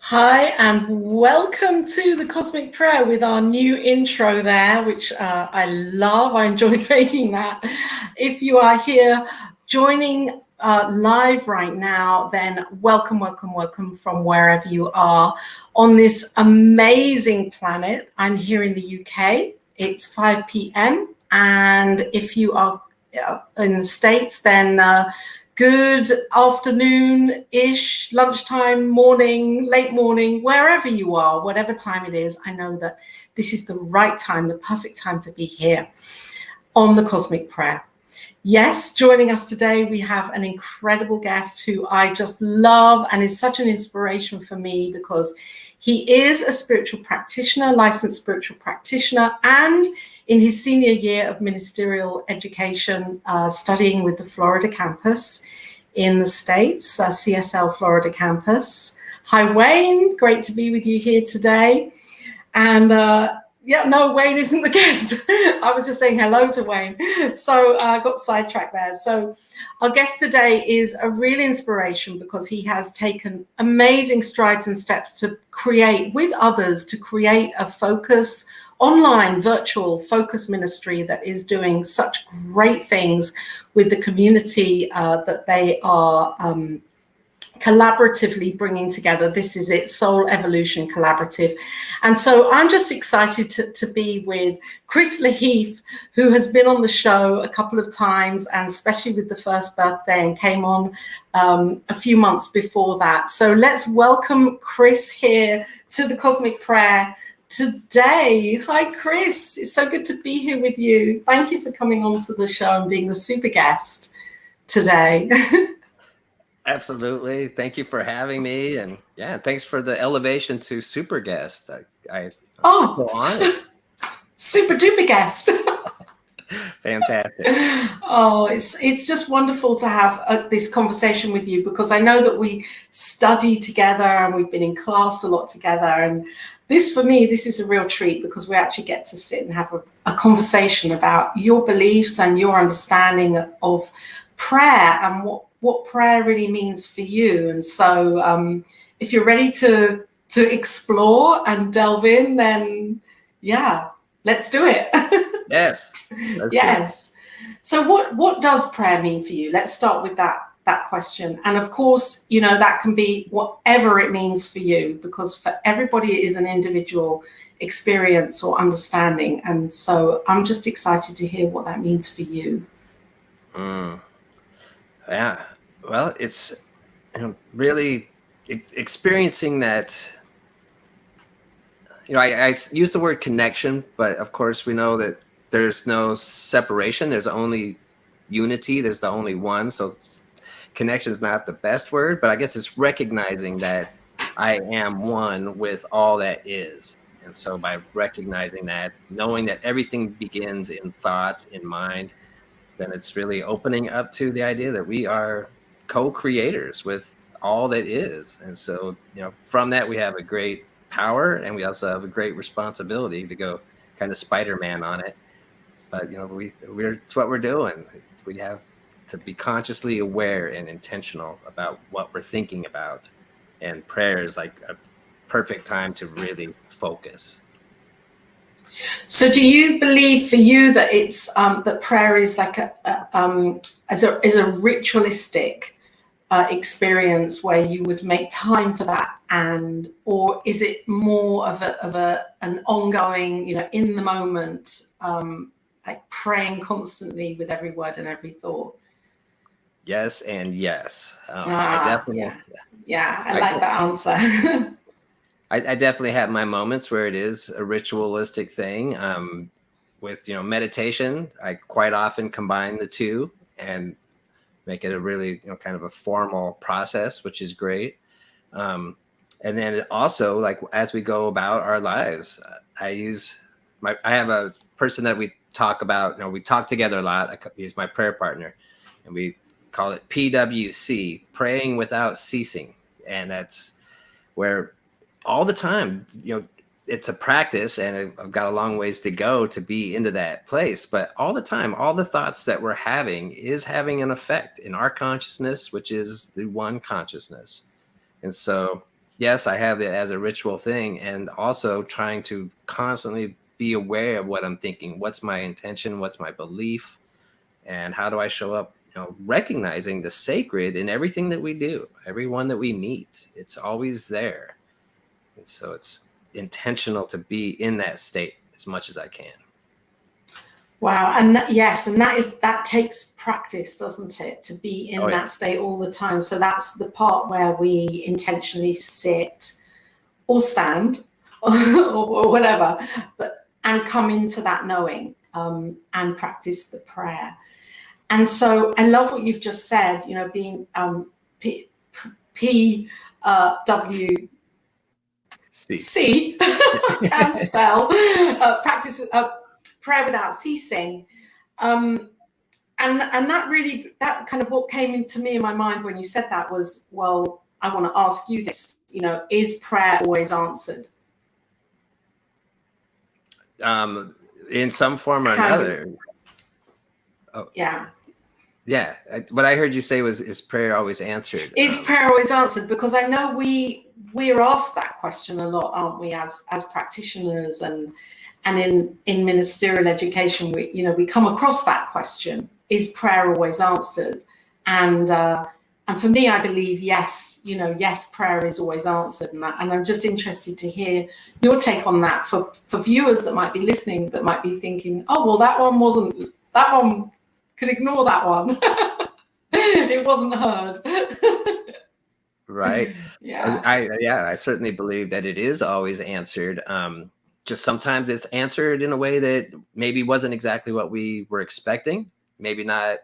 Hi, and welcome to the Cosmic Prayer with our new intro there, which I love. I enjoyed making that. If you are here joining live right now, then welcome, welcome, welcome from wherever you are on this amazing planet. I'm here in the UK. It's 5 p.m. And if you are in the States, then good afternoon-ish, lunchtime, morning, late morning, wherever you are, whatever time it is, I know that this is the right time, the perfect time to be here on the Cosmic Prayer. Yes, joining us today, we have an incredible guest who I just love and is such an inspiration for me because he is a spiritual practitioner, licensed spiritual practitioner, and in his senior year of ministerial education, studying with the Florida campus in the States, CSL Florida campus. Hi, Wayne. Great to be with you here today. And no, Wayne isn't the guest. I was just saying hello to Wayne. So I got sidetracked there. So our guest today is a real inspiration because he has taken amazing strides and steps to create with others, to create a focus online virtual focus ministry that is doing such great things with the community that they are collaboratively bringing together. This is it, Soul Evolution Collaborative. And so I'm just excited to be with Chris Lahiff, who has been on the show a couple of times, and especially with the first birthday, and came on a few months before that. So let's welcome Chris here to the Cosmic Prayer today. Hi, Chris. It's so good to be here with you. Thank you for coming on to the show and being the super guest today. Absolutely. Thank you for having me. And yeah, thanks for the elevation to super guest. I Oh, on. Super duper guest. Fantastic. Oh, it's just wonderful to have this conversation with you because I know that we study together and we've been in class a lot together. And this, for me, this is a real treat because we actually get to sit and have a conversation about your beliefs and your understanding of prayer and what prayer really means for you. And so if you're ready to explore and delve in, then yeah, let's do it. Yes. Yes. So what does prayer mean for you? Let's start with that question. And of course, you know, that can be whatever it means for you, because for everybody it is an individual experience or understanding. And so I'm just excited to hear what that means for you. Yeah. Well, it's really experiencing that. I use the word connection, but of course we know that there's no separation. There's only unity. There's the only one. So connection is not the best word, but I guess it's recognizing that I am one with all that is. And so by recognizing that, knowing that everything begins in thought, in mind, then it's really opening up to the idea that we are co-creators with all that is. And so, from that we have a great power, and we also have a great responsibility to go kind of Spider-Man on it. But it's what we're doing. We have to be consciously aware and intentional about what we're thinking about, and prayer is like a perfect time to really focus. So do you believe for you that it's that prayer is like is a ritualistic experience where you would make time for that, or is it more of an ongoing, in the moment, like praying constantly with every word and every thought? Yes and yes. I definitely. Yeah, I like that answer. I definitely have my moments where it is a ritualistic thing. With meditation, I quite often combine the two and make it a really kind of a formal process, which is great. And then also, like, as we go about our lives, I have a person that we talk about. We talk together a lot. He's my prayer partner, and we call it PWC, praying without ceasing. And that's where all the time, it's a practice, and I've got a long ways to go to be into that place. But all the time, all the thoughts that we're having is having an effect in our consciousness, which is the one consciousness. And so yes, I have it as a ritual thing, and also trying to constantly be aware of what I'm thinking. What's my intention? What's my belief? And how do I show up? Recognizing the sacred in everything that we do, everyone that we meet. It's always there, and so it's intentional to be in that state as much as I can. Wow. And yes, and that takes practice, doesn't it, to be in that state all the time. So that's the part where we intentionally sit or stand or whatever, and come into that knowing, and practice the prayer. And so I love what you've just said, being PWC, can spell, practice prayer without ceasing. And that kind of what came into me in my mind when you said that was, well, I want to ask you this, is prayer always answered? In some form or another. Yeah. Yeah. What I heard you say was, is prayer always answered? Is prayer always answered? Because I know we're asked that question a lot, aren't we, as practitioners, and in ministerial education, we come across that question: is prayer always answered? And for me, I believe yes. Yes, prayer is always answered, and I'm just interested to hear your take on that for viewers that might be listening, that might be thinking, oh, well, that one could ignore that one. It wasn't heard. Right. Yeah. I certainly believe that it is always answered. Just sometimes it's answered in a way that maybe wasn't exactly what we were expecting. Maybe not,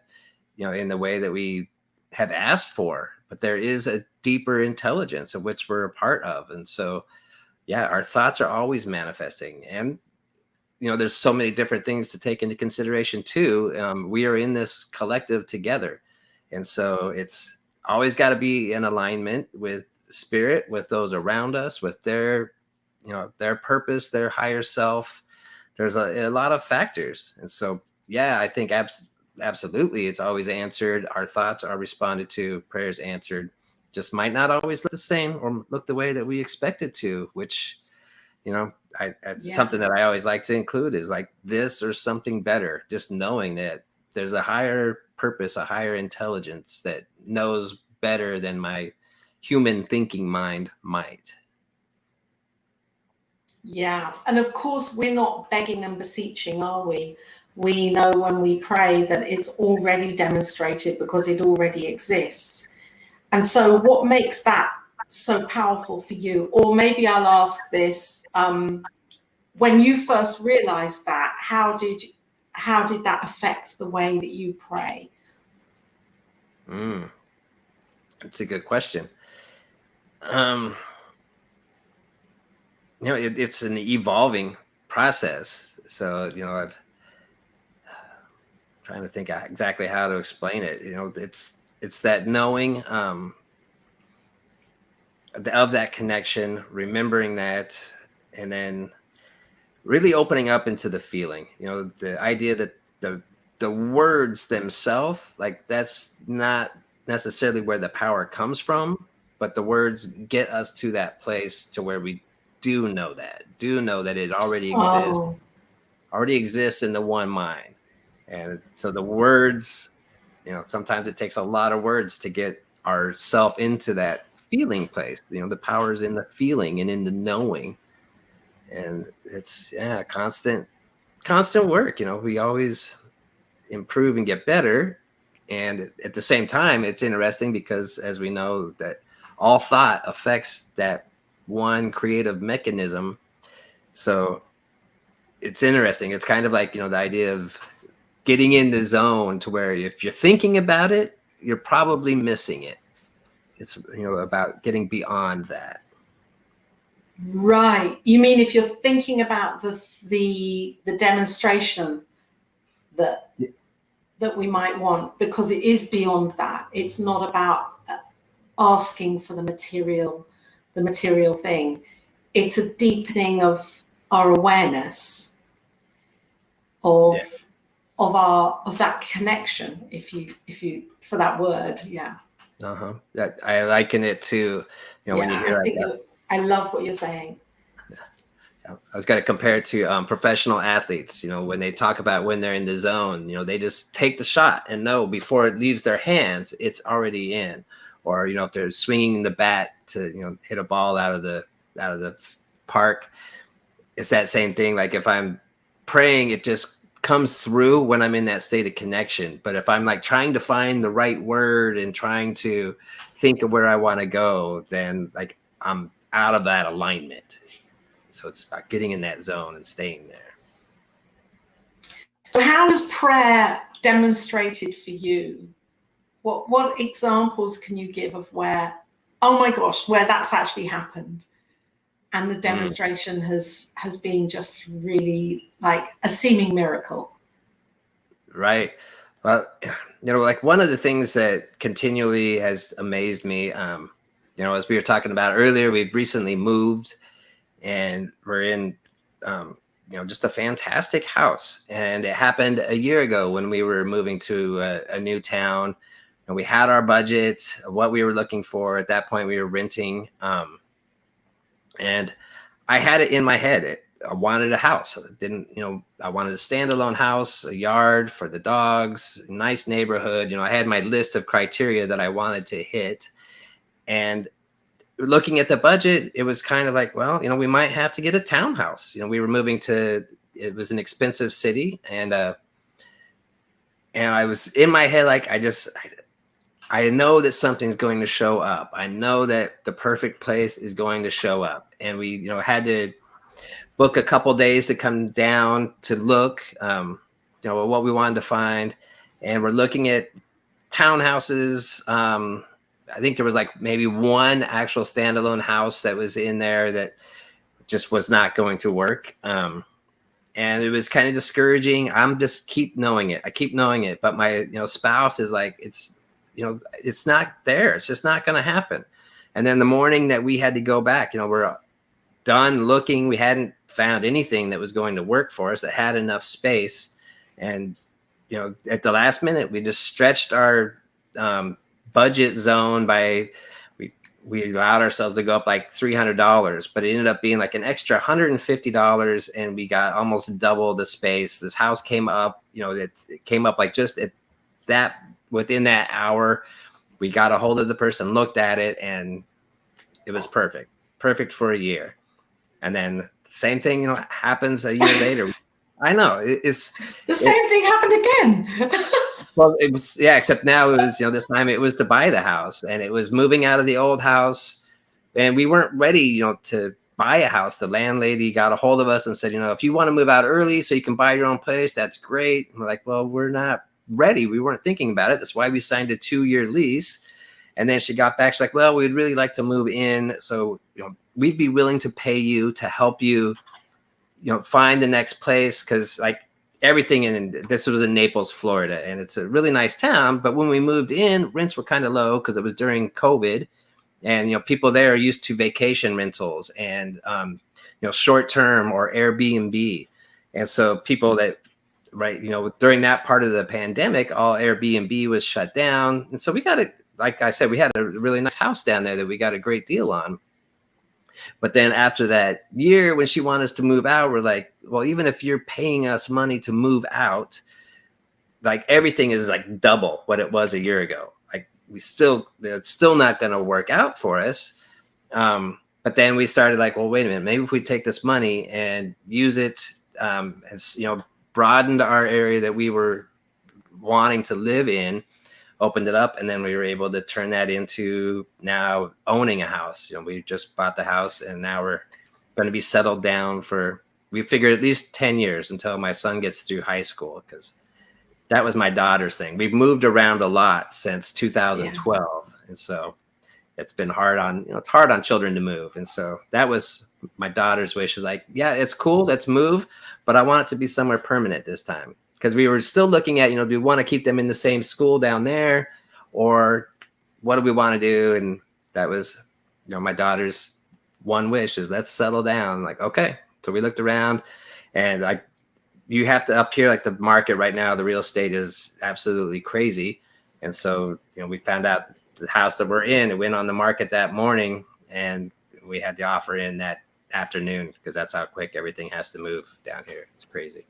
in the way that we have asked for, but there is a deeper intelligence of which we're a part of. And so, yeah, our thoughts are always manifesting. And there's so many different things to take into consideration too. We are in this collective together. And so it's always got to be in alignment with spirit, with those around us, with their purpose, their higher self. There's a lot of factors. And so, yeah, I think absolutely it's always answered. Our thoughts are responded to, prayers answered. Just might not always look the same or look the way that we expect it to, which, something that I always like to include is like this or something better, just knowing that there's a higher purpose, a higher intelligence that knows better than my human thinking mind might. Yeah. And of course, we're not begging and beseeching, are we? We know when we pray that it's already demonstrated because it already exists. And so what makes that so powerful for you? Or maybe I'll ask this, when you first realized that, how did that affect the way that you pray? That's a good question. It's an evolving process. So, I've trying to think exactly how to explain it. It's that knowing of that connection, remembering that, and then really opening up into the feeling. The idea that the words themselves, like, that's not necessarily where the power comes from, but the words get us to that place to where we do know that it already exists in the one mind. And so the words, sometimes it takes a lot of words to get ourself into that feeling place. The power is in the feeling and in the knowing. And it's constant work. We always improve and get better. And at the same time, it's interesting because, as we know, that all thought affects that one creative mechanism. So it's interesting. It's kind of like, the idea of getting in the zone to where if you're thinking about it, you're probably missing it. It's, about getting beyond that. Right. You mean if you're thinking about the demonstration that we might want, because it is beyond that. It's not about asking for the material thing. It's a deepening of our awareness of that connection, if you for that word. Yeah. Uh-huh. I liken it to, when you hear I love what you're saying. I was going to compare it to professional athletes. When they talk about when they're in the zone, they just take the shot and know before it leaves their hands, it's already in. Or if they're swinging the bat to hit a ball out of the park, it's that same thing. Like if I'm praying, it just comes through when I'm in that state of connection. But if I'm like trying to find the right word and trying to think of where I want to go, then like I'm out of that alignment. So it's about getting in that zone and staying there. So how is prayer demonstrated for you? What examples can you give of where, oh my gosh, where that's actually happened? And the demonstration has been just really like a seeming miracle. Right. Well, like one of the things that continually has amazed me, as we were talking about earlier, we've recently moved and we're in, just a fantastic house. And it happened a year ago when we were moving to a new town, and we had our budget of what we were looking for. At that point, we were renting. And I had it in my head. I wanted a house. I wanted a standalone house, a yard for the dogs, nice neighborhood. I had my list of criteria that I wanted to hit. And looking at the budget, it was kind of like, well, we might have to get a townhouse. We were moving to, it was an expensive city. And I was in my head, like, I know that something's going to show up. I know that the perfect place is going to show up. And we, had to book a couple days to come down to look, what we wanted to find. And we're looking at townhouses. I think there was like maybe one actual standalone house that was in there that just was not going to work. And it was kind of discouraging. I'm just keep knowing it. I keep knowing it. But my, spouse is like, it's not there. It's just not going to happen. And then the morning that we had to go back, we're done looking. We hadn't found anything that was going to work for us that had enough space. And, at the last minute, we just stretched our budget zone by, we allowed ourselves to go up like $300, but it ended up being like an extra $150. And we got almost double the space. This house came up, it came up like just at that, within that hour. We got a hold of the person, looked at it, and it was perfect for a year. And then the same thing, happens a year later. I know it's the same thing happened again. Well, it was, except now it was, this time it was to buy the house, and it was moving out of the old house, and we weren't ready, to buy a house. The landlady got a hold of us and said, if you want to move out early so you can buy your own place, that's great. And we're like, well, we're not ready. We weren't thinking about it. That's why we signed a 2-year lease. And then she got back. She's like, well, we'd really like to move in. So, we'd be willing to pay you to help you, find the next place. Cause like everything this was in Naples, Florida, and it's a really nice town. But when we moved in, rents were kind of low because it was during COVID. And, people there are used to vacation rentals and, short-term or Airbnb. And so people that, right, during that part of the pandemic, all Airbnb was shut down. And so we got it. Like I said, we had a really nice house down there that we got a great deal on. But then after that year, when she wanted us to move out, we're like, well, even if you're paying us money to move out, like everything is like double what it was a year ago. Like it's still not going to work out for us. But then we started like, well, wait a minute, maybe if we take this money and use it as, broadened our area that we were wanting to live in, opened it up, and then we were able to turn that into now owning a house. We just bought the house, and now we're going to be settled down for, we figured, at least 10 years until my son gets through high school, because that was my daughter's thing. We've moved around a lot since 2012. And so it's been hard on, it's hard on children to move. And so that was my daughter's wish, is like, yeah, it's cool, let's move, but I want it to be somewhere permanent this time. Because we were still looking at, do we want to keep them in the same school down there, or what do we want to do? And that was, my daughter's one wish, is let's settle down. Like, okay. So we looked around, and you have to, up here, like the market right now, the real estate is absolutely crazy. And so, we found out the house that we're in, it went on the market that morning, and we had the offer in that afternoon, because that's how quick everything has to move down here. It's crazy.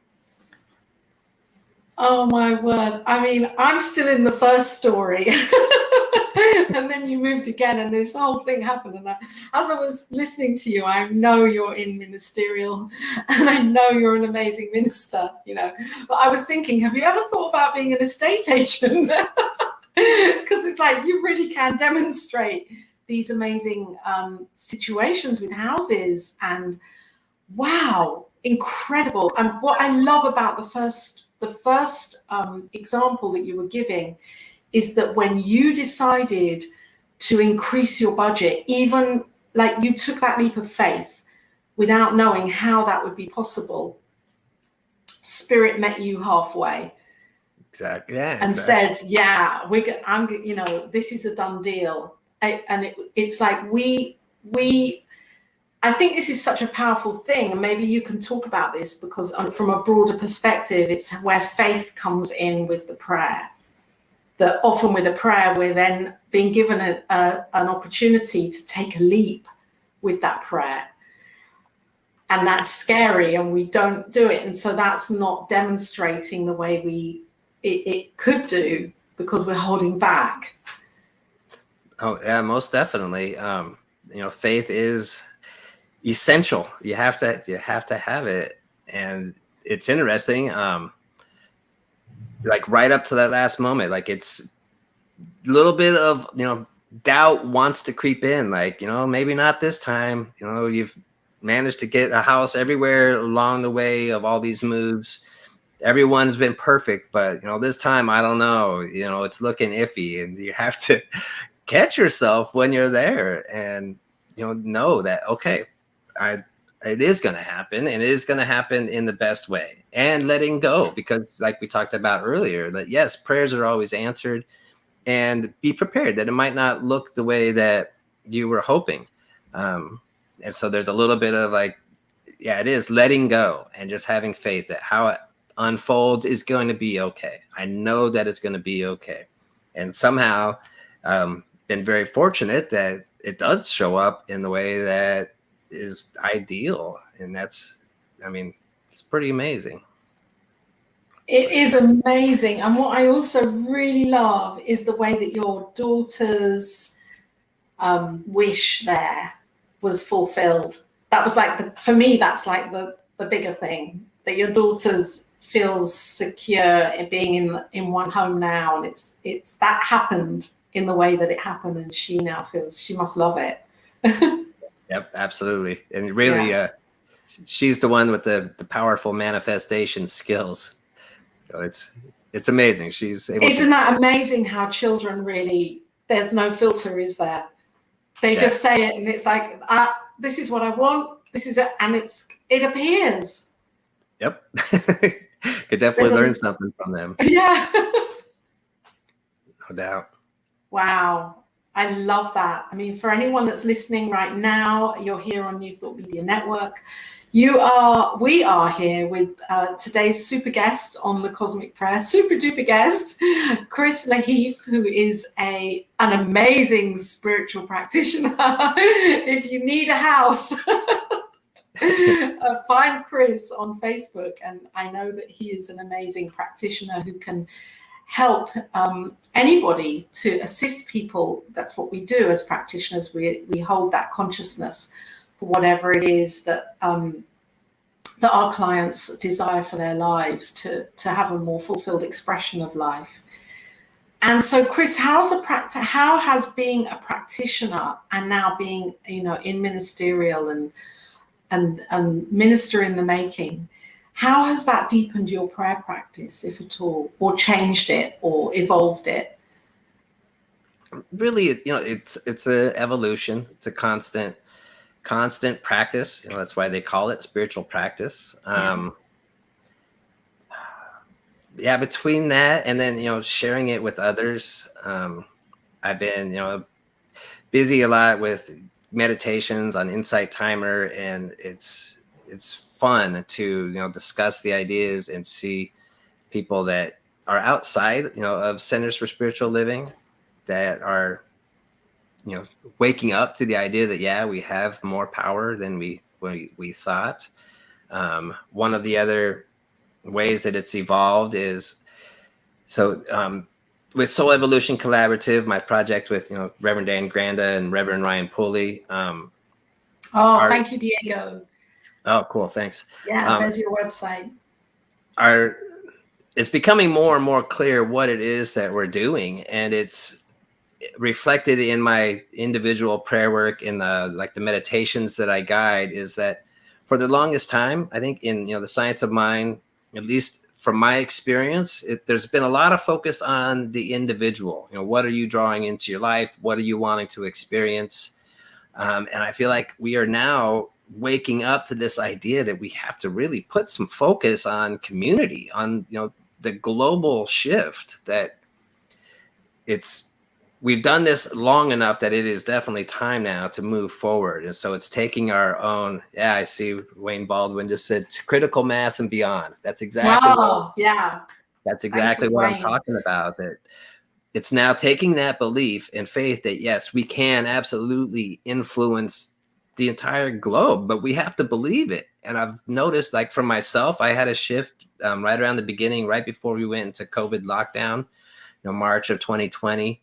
Oh my word. I mean, I'm still in the first story. And then you moved again, and this whole thing happened. And as I was listening to you, I know you're in ministerial, and I know you're an amazing minister, But I was thinking, have you ever thought about being an estate agent? Because it's like you really can demonstrate these amazing situations with houses, and wow, incredible. And what I love about the first example that you were giving is that when you decided to increase your budget, even like you took that leap of faith without knowing how that would be possible, Spirit met you halfway. Exactly. Yeah, and exactly. said, yeah, this is a done deal. It's like I think this is such a powerful thing, and maybe you can talk about this, because from a broader perspective, it's where faith comes in with the prayer. That often with a prayer, we're then being given an opportunity to take a leap with that prayer. And that's scary, and we don't do it. And so that's not demonstrating the way it could do, because we're holding back. Oh, yeah, most definitely. Faith is essential. You have to have it. And it's interesting, like right up to that last moment, like it's a little bit of doubt wants to creep in, like maybe not this time. You've managed to get a house everywhere along the way of all these moves. Everyone's been perfect, but this time I don't know, it's looking iffy, and you have to catch yourself when you're there, and know that, okay, it is going to happen, and it is going to happen in the best way, and letting go, because like we talked about earlier, that yes, prayers are always answered, and be prepared that it might not look the way that you were hoping. And so there's a little bit of like, yeah, it is letting go and just having faith that how it unfolds is going to be okay. I know that it's going to be okay. And somehow been very fortunate that it does show up in the way that is ideal. And it's pretty amazing. It is amazing. And what I also really love is the way that your daughter's wish there was fulfilled. That was like for me, that's like the bigger thing, that your daughter's feels secure in being in one home now. And it's that happened in the way that it happened. And she now feels she must love it. Yep, absolutely. And really, she's the one with the powerful manifestation skills. It's amazing. Isn't that amazing how children really, there's no filter, is there? They just say it, and it's like, this is what I want. This is it, and it appears. Yep. Could definitely learn something from them. Yeah. No doubt. Wow. I love that. I mean, for anyone that's listening right now, you're here on New Thought Media Network. We are here with today's super guest on the Cosmic Prayer, super duper guest, Chris Lahiff, who is an amazing spiritual practitioner. If you need a house, find Chris on Facebook. And I know that he is an amazing practitioner who can help anybody to assist people. That's what we do as practitioners. We hold that consciousness for whatever it is that our clients desire for their lives, to have a more fulfilled expression of life. And so, Chris, how has being a practitioner and now being in ministerial and minister in the making, how has that deepened your prayer practice, if at all, or changed it or evolved it? Really, it's an evolution. It's a constant practice. That's why they call it spiritual practice. Between that and then, sharing it with others. I've been, busy a lot with meditations on Insight Timer, and it's fun to discuss the ideas and see people that are outside, of centers for spiritual living that are, waking up to the idea that, yeah, we have more power than we thought. One of the other ways that it's evolved is with Soul Evolution Collaborative, my project with Reverend Dan Granda and Reverend Ryan Pulley. Thank you, Diego. Oh, cool, thanks. Yeah, there's your website. It's becoming more and more clear what it is that we're doing, and it's reflected in my individual prayer work, in the meditations that I guide. Is that for the longest time, I think in the science of mind, at least from my experience, there's been a lot of focus on the individual. What are you drawing into your life? What are you wanting to experience? And I feel like we are now waking up to this idea that we have to really put some focus on community, on the global shift. That we've done this long enough that it is definitely time now to move forward. And so it's taking our own, I see Wayne Baldwin just said critical mass and beyond. That's exactly that's exactly what I'm talking about. That it's now taking that belief and faith that, yes, we can absolutely influence the entire globe, but we have to believe it. And I've noticed, like for myself, I had a shift right around the beginning, right before we went into COVID lockdown, March of 2020.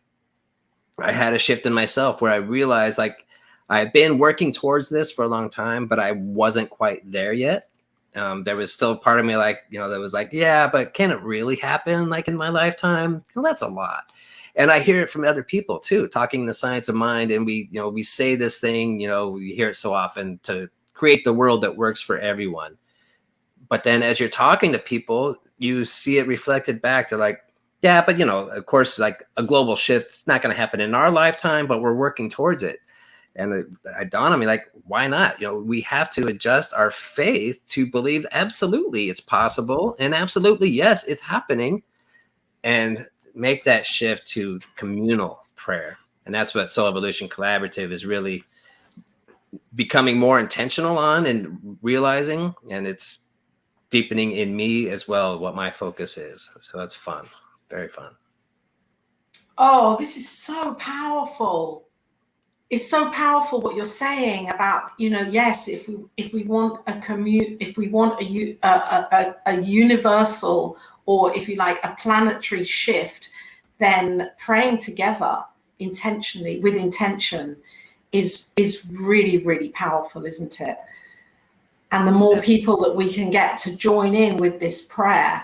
I had a shift in myself where I realized, like, I've been working towards this for a long time, but I wasn't quite there yet. There was still part of me, like, that was like, yeah, but can it really happen like in my lifetime? So that's a lot. And I hear it from other people too, talking the science of mind. And we say this thing, we hear it so often, to create the world that works for everyone. But then as you're talking to people, you see it reflected back to, like, yeah, but of course, like a global shift, it's not going to happen in our lifetime, but we're working towards it. And it dawned on me, like, why not? We have to adjust our faith to believe absolutely it's possible, and absolutely, yes, it's happening, and make that shift to communal prayer. And that's what Soul Evolution Collaborative is really becoming more intentional on and realizing, and it's deepening in me as well what my focus is. So it's fun, very fun. Oh, this is so powerful. It's so powerful what you're saying about, yes, if we want a universal, or if you like, a planetary shift, then praying together intentionally, with intention, is really, really powerful, isn't it? And the more people that we can get to join in with this prayer,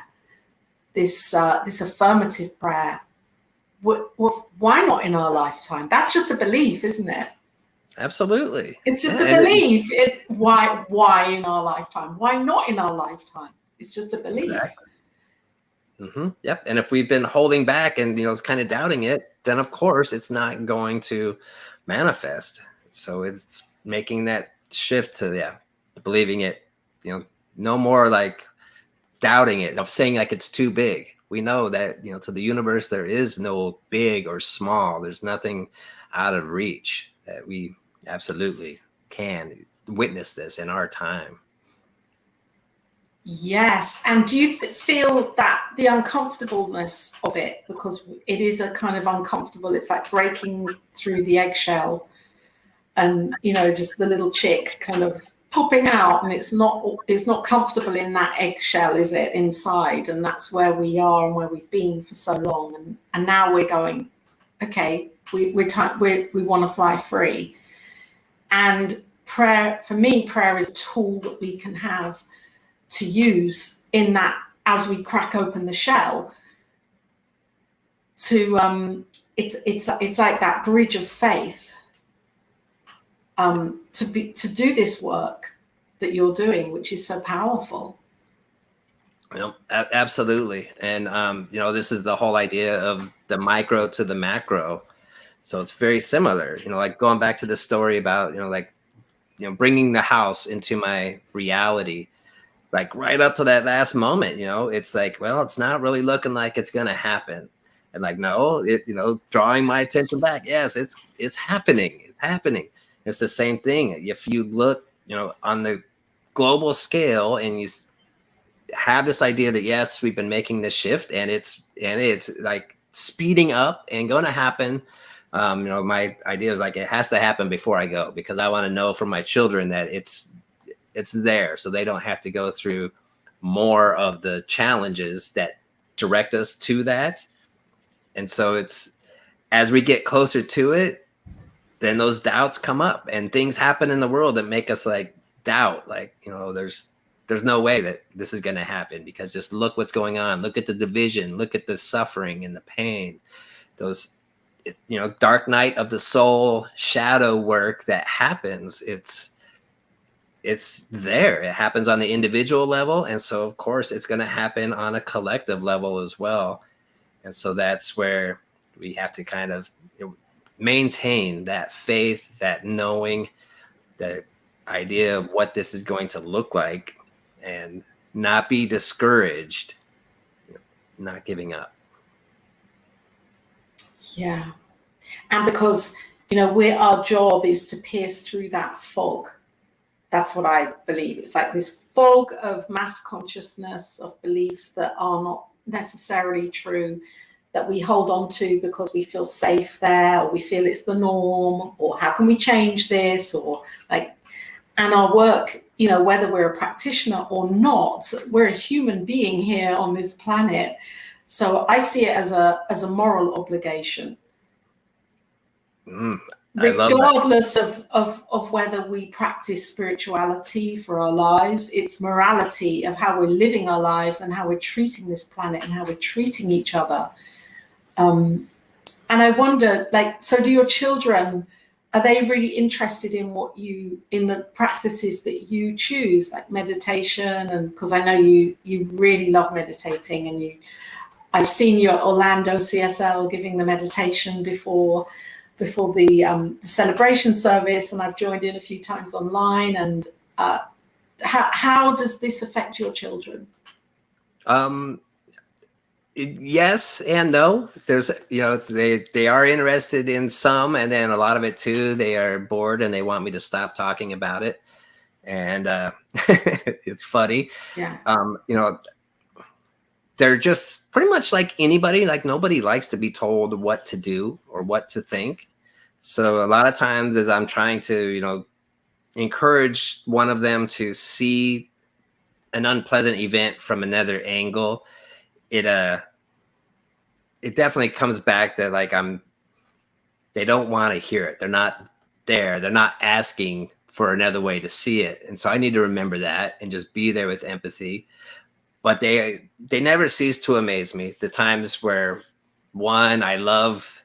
this affirmative prayer, why not in our lifetime? That's just a belief, isn't it? Absolutely. It's just a belief. Why in our lifetime? Why not in our lifetime? It's just a belief. Exactly. Mm-hmm. Yep. And if we've been holding back and kind of doubting it, then of course it's not going to manifest. So it's making that shift to believing it. No more like doubting it, of saying like it's too big. We know that to the universe there is no big or small. There's nothing out of reach. That we absolutely can witness this in our time. Yes. And do you feel that the uncomfortableness of it, because it is a kind of uncomfortable, it's like breaking through the eggshell, and just the little chick kind of popping out, and it's not comfortable in that eggshell, is it, inside? And that's where we are and where we've been for so long, and now we're going, okay, we want to fly free. And prayer, for me, prayer is a tool that we can have to use in that, as we crack open the shell, to it's like that bridge of faith, to do this work that you're doing, which is so powerful. Absolutely. And this is the whole idea of the micro to the macro. So it's very similar, like going back to the story about, bringing the house into my reality, like right up to that last moment, it's like, well, it's not really looking like it's going to happen. And like, no, drawing my attention back. Yes, it's happening. It's happening. It's the same thing. If you look, on the global scale, and you have this idea that yes, we've been making this shift, and it's like speeding up and going to happen. My idea is like it has to happen before I go, because I want to know from my children that it's there, so they don't have to go through more of the challenges that direct us to that. And so it's, as we get closer to it, then those doubts come up and things happen in the world that make us like doubt, like, there's no way that this is going to happen, because just look what's going on. Look at the division, look at the suffering and the pain, those, dark night of the soul shadow work that happens. It's there. It happens on the individual level. And so of course it's going to happen on a collective level as well. And so that's where we have to kind of maintain that faith, that knowing, that idea of what this is going to look like, and not be discouraged, not giving up. Yeah. And because, our job is to pierce through that fog. That's what I believe. It's like this fog of mass consciousness, of beliefs that are not necessarily true, that we hold on to because we feel safe there, or we feel it's the norm, or how can we change this, or like, and our work, whether we're a practitioner or not, we're a human being here on this planet. So I see it as a moral obligation. Regardless of whether we practice spirituality for our lives, it's morality of how we're living our lives and how we're treating this planet and how we're treating each other. And I wonder, like, so do your children, are they really interested in in the practices that you choose, like meditation? And because I know you really love meditating, and I've seen you at Orlando CSL giving the meditation before the celebration service, and I've joined in a few times online. And how does this affect your children? Yes and no. There's, they are interested in some, and then a lot of it too, they are bored and they want me to stop talking about it. And it's funny. Yeah. They're just pretty much like anybody. Like, nobody likes to be told what to do or what to think. So a lot of times as I'm trying to, encourage one of them to see an unpleasant event from another angle, it definitely comes back that like they don't want to hear it. They're not there. They're not asking for another way to see it. And so I need to remember that and just be there with empathy. But they never cease to amaze me. The times where, one, I love,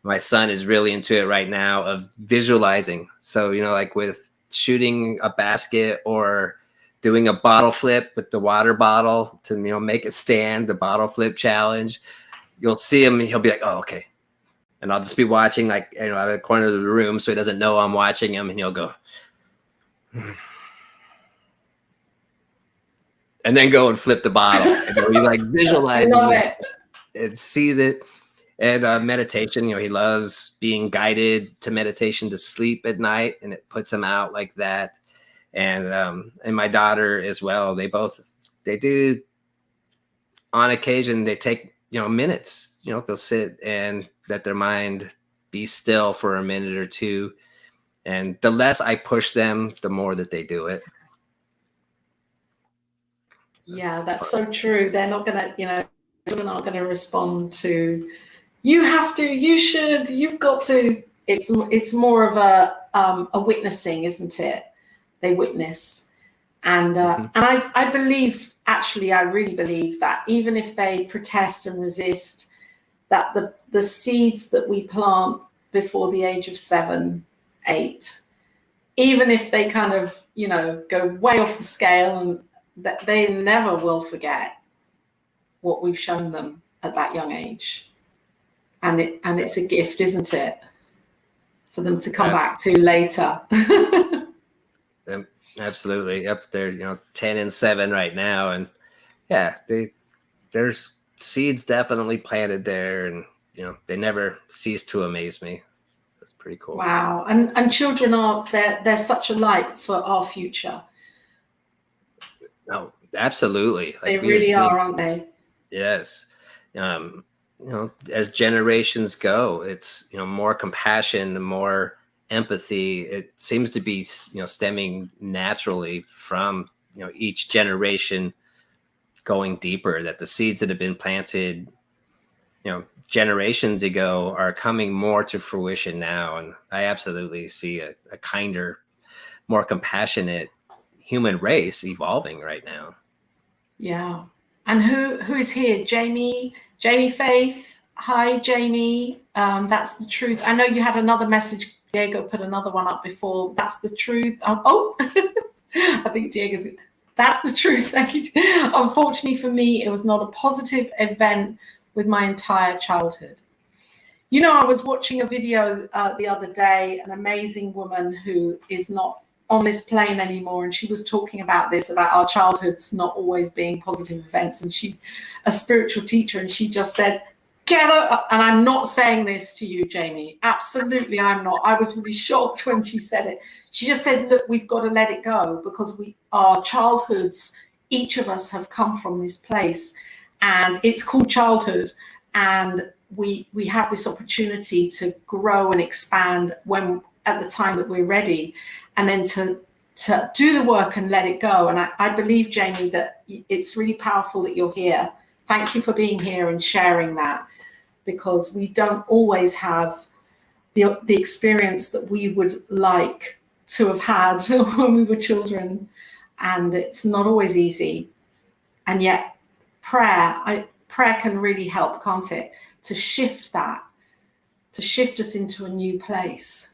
my son is really into it right now, of visualizing. So, like with shooting a basket or doing a bottle flip with the water bottle to, make it stand, the bottle flip challenge. You'll see him, he'll be like, oh, okay. And I'll just be watching, like, out of the corner of the room, so he doesn't know I'm watching him, and he'll go, and then go and flip the bottle. And he like visualizes it and sees it. And meditation, he loves being guided to meditation to sleep at night, and it puts him out like that. And my daughter as well, they do, on occasion, they take, minutes, they'll sit and let their mind be still for a minute or two. And the less I push them, the more that they do it. Yeah, that's so true. They're not gonna, children aren't gonna respond to, you have to, you should, you've got to. It's more of a witnessing, isn't it? They witness. And and I believe, actually, I really believe that even if they protest and resist, that the seeds that we plant before the age of 7, 8, even if they kind of, go way off the scale, and that they never will forget what we've shown them at that young age. And it's a gift, isn't it, for them to come back to later. Absolutely. Up there, 10 and 7 right now. And yeah, there's seeds definitely planted there, and they never cease to amaze me. That's pretty cool. Wow. And children they're such a light for our future. No, Absolutely. They Like we as really are, aren't they? yes. As generations go, it's, more compassion, more empathy. It seems to be, stemming naturally from, each generation going deeper, that the seeds that have been planted, generations ago are coming more to fruition now. And I absolutely see a kinder, more compassionate human race evolving right now. Yeah. And who is here? Jamie Faith. Hi, Jamie. That's the truth. I know you had another message. Diego put another one up before. That's the truth. Oh, I think Diego's. That's the truth. Thank you. Unfortunately for me, it was not a positive event with my entire childhood. I was watching a video the other day, an amazing woman who is not on this plane anymore, and she was talking about this, about our childhoods not always being positive events. And she, a spiritual teacher, and she just said, get up. And I'm not saying this to you, Jamie. Absolutely, I'm not. I was really shocked when she said it. She just said, look, we've got to let it go, because our childhoods, each of us have come from this place, and it's called childhood. And we have this opportunity to grow and expand when at the time that we're ready, and then to do the work and let it go. And I believe, Jamie, that it's really powerful that you're here. Thank you for being here and sharing that, because we don't always have the experience that we would like to have had when we were children, and it's not always easy. And yet prayer can really help, can't it? To shift that, to shift us into a new place.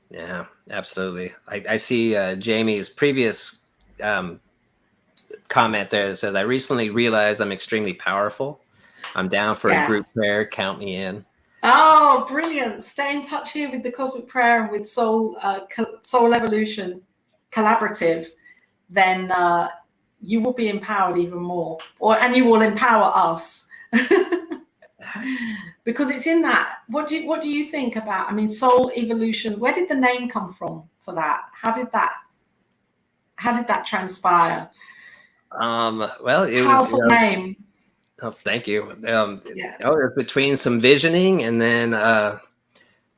Yeah, absolutely. I see Jamie's previous comment there that says, I recently realized I'm extremely powerful. I'm down for a group prayer. Count me in. Oh, brilliant. Stay in touch here with the Cosmic Prayer and with Soul Evolution Collaborative. Then you will be empowered even more, and you will empower us. Because it's in that. What do you think about, Soul Evolution? Where did the name come from for that? How did that transpire? Well, it was powerful name. Oh, thank you. It was between some visioning, and then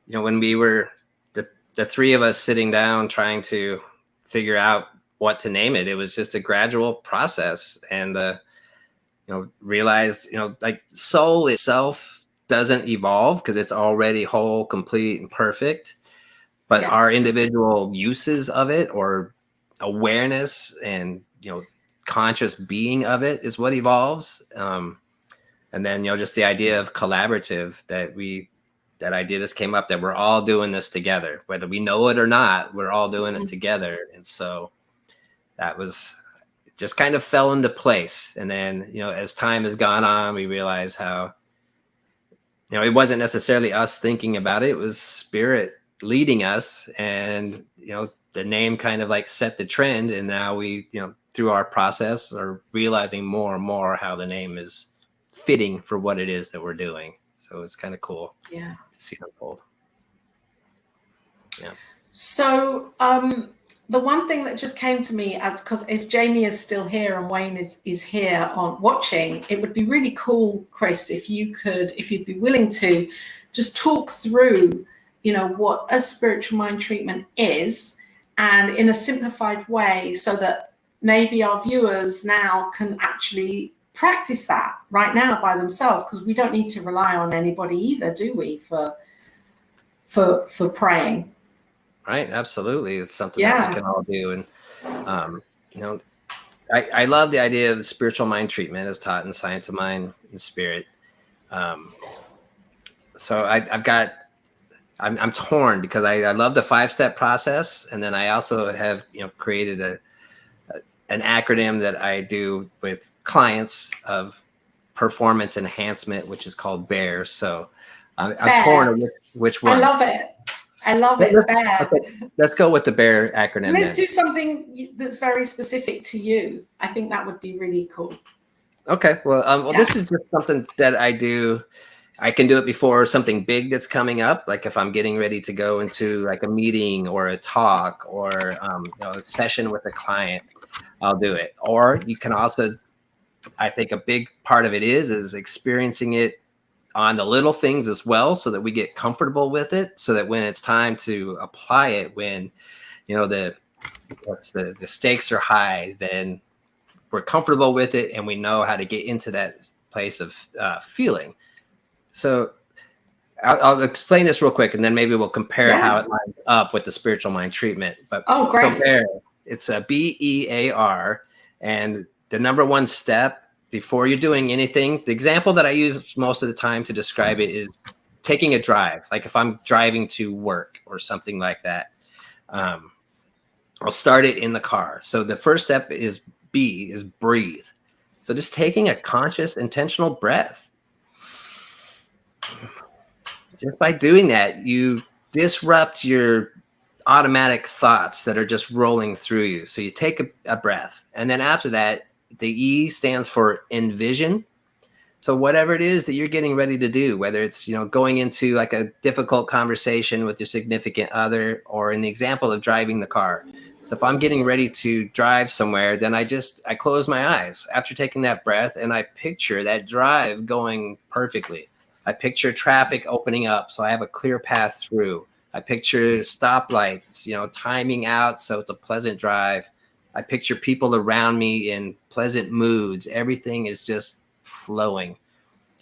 when we were the three of us sitting down trying to figure out what to name it, it was just a gradual process. And realized, like, soul itself doesn't evolve because it's already whole, complete, and perfect. But our individual uses of it, or awareness and, conscious being of it, is what evolves. And then, just the idea of collaborative, that idea just came up, that we're all doing this together, whether we know it or not, we're all doing it together. And so that was just kind of fell into place. And then, as time has gone on, we realize how, it wasn't necessarily us thinking about it. It was spirit leading us. And, the name kind of like set the trend. And now we, through our process, are realizing more and more how the name is fitting for what it is that we're doing. So it's kind of cool to see unfold. Yeah. So, the one thing that just came to me, because if Jamie is still here and Wayne is here on watching, it would be really cool, Chris, if you'd be willing to just talk through, what a spiritual mind treatment is, and in a simplified way, so that maybe our viewers now can actually practice that right now by themselves, because we don't need to rely on anybody either, do we, for praying? Right, absolutely. It's something that we can all do. And I love the idea of spiritual mind treatment as taught in Science of Mind and Spirit. So I'm torn, because I love the 5-step process, and then I also have created an acronym that I do with clients of performance enhancement, which is called BEAR. So I'm torn on which one. I love it. BEAR. Let's go with the BEAR acronym. Let's do something that's very specific to you. I think that would be really cool. Okay. Well, this is just something that I do I can do it before something big that's coming up, like if I'm getting ready to go into like a meeting or a talk or a session with a client, I'll do it. Or you can also, I think a big part of it is experiencing it on the little things as well, so that we get comfortable with it, so that when it's time to apply it, when the stakes are high, then we're comfortable with it and we know how to get into that place of feeling. So I'll explain this real quick, and then maybe we'll compare how it lines up with the spiritual mind treatment. But great. So there, it's a BEAR, and the number one step before you're doing anything, the example that I use most of the time to describe it is taking a drive. Like if I'm driving to work or something like that, I'll start it in the car. So the first step is breathe. So just taking a conscious, intentional breath. Just by doing that, you disrupt your automatic thoughts that are just rolling through you. So you take a breath, and then after that, the E stands for envision. So whatever it is that you're getting ready to do, whether it's going into like a difficult conversation with your significant other, or in the example of driving the car. So if I'm getting ready to drive somewhere, then I close my eyes after taking that breath, and I picture that drive going perfectly. I picture traffic opening up, so I have a clear path through. I picture stoplights, timing out, so it's a pleasant drive. I picture people around me in pleasant moods. Everything is just flowing.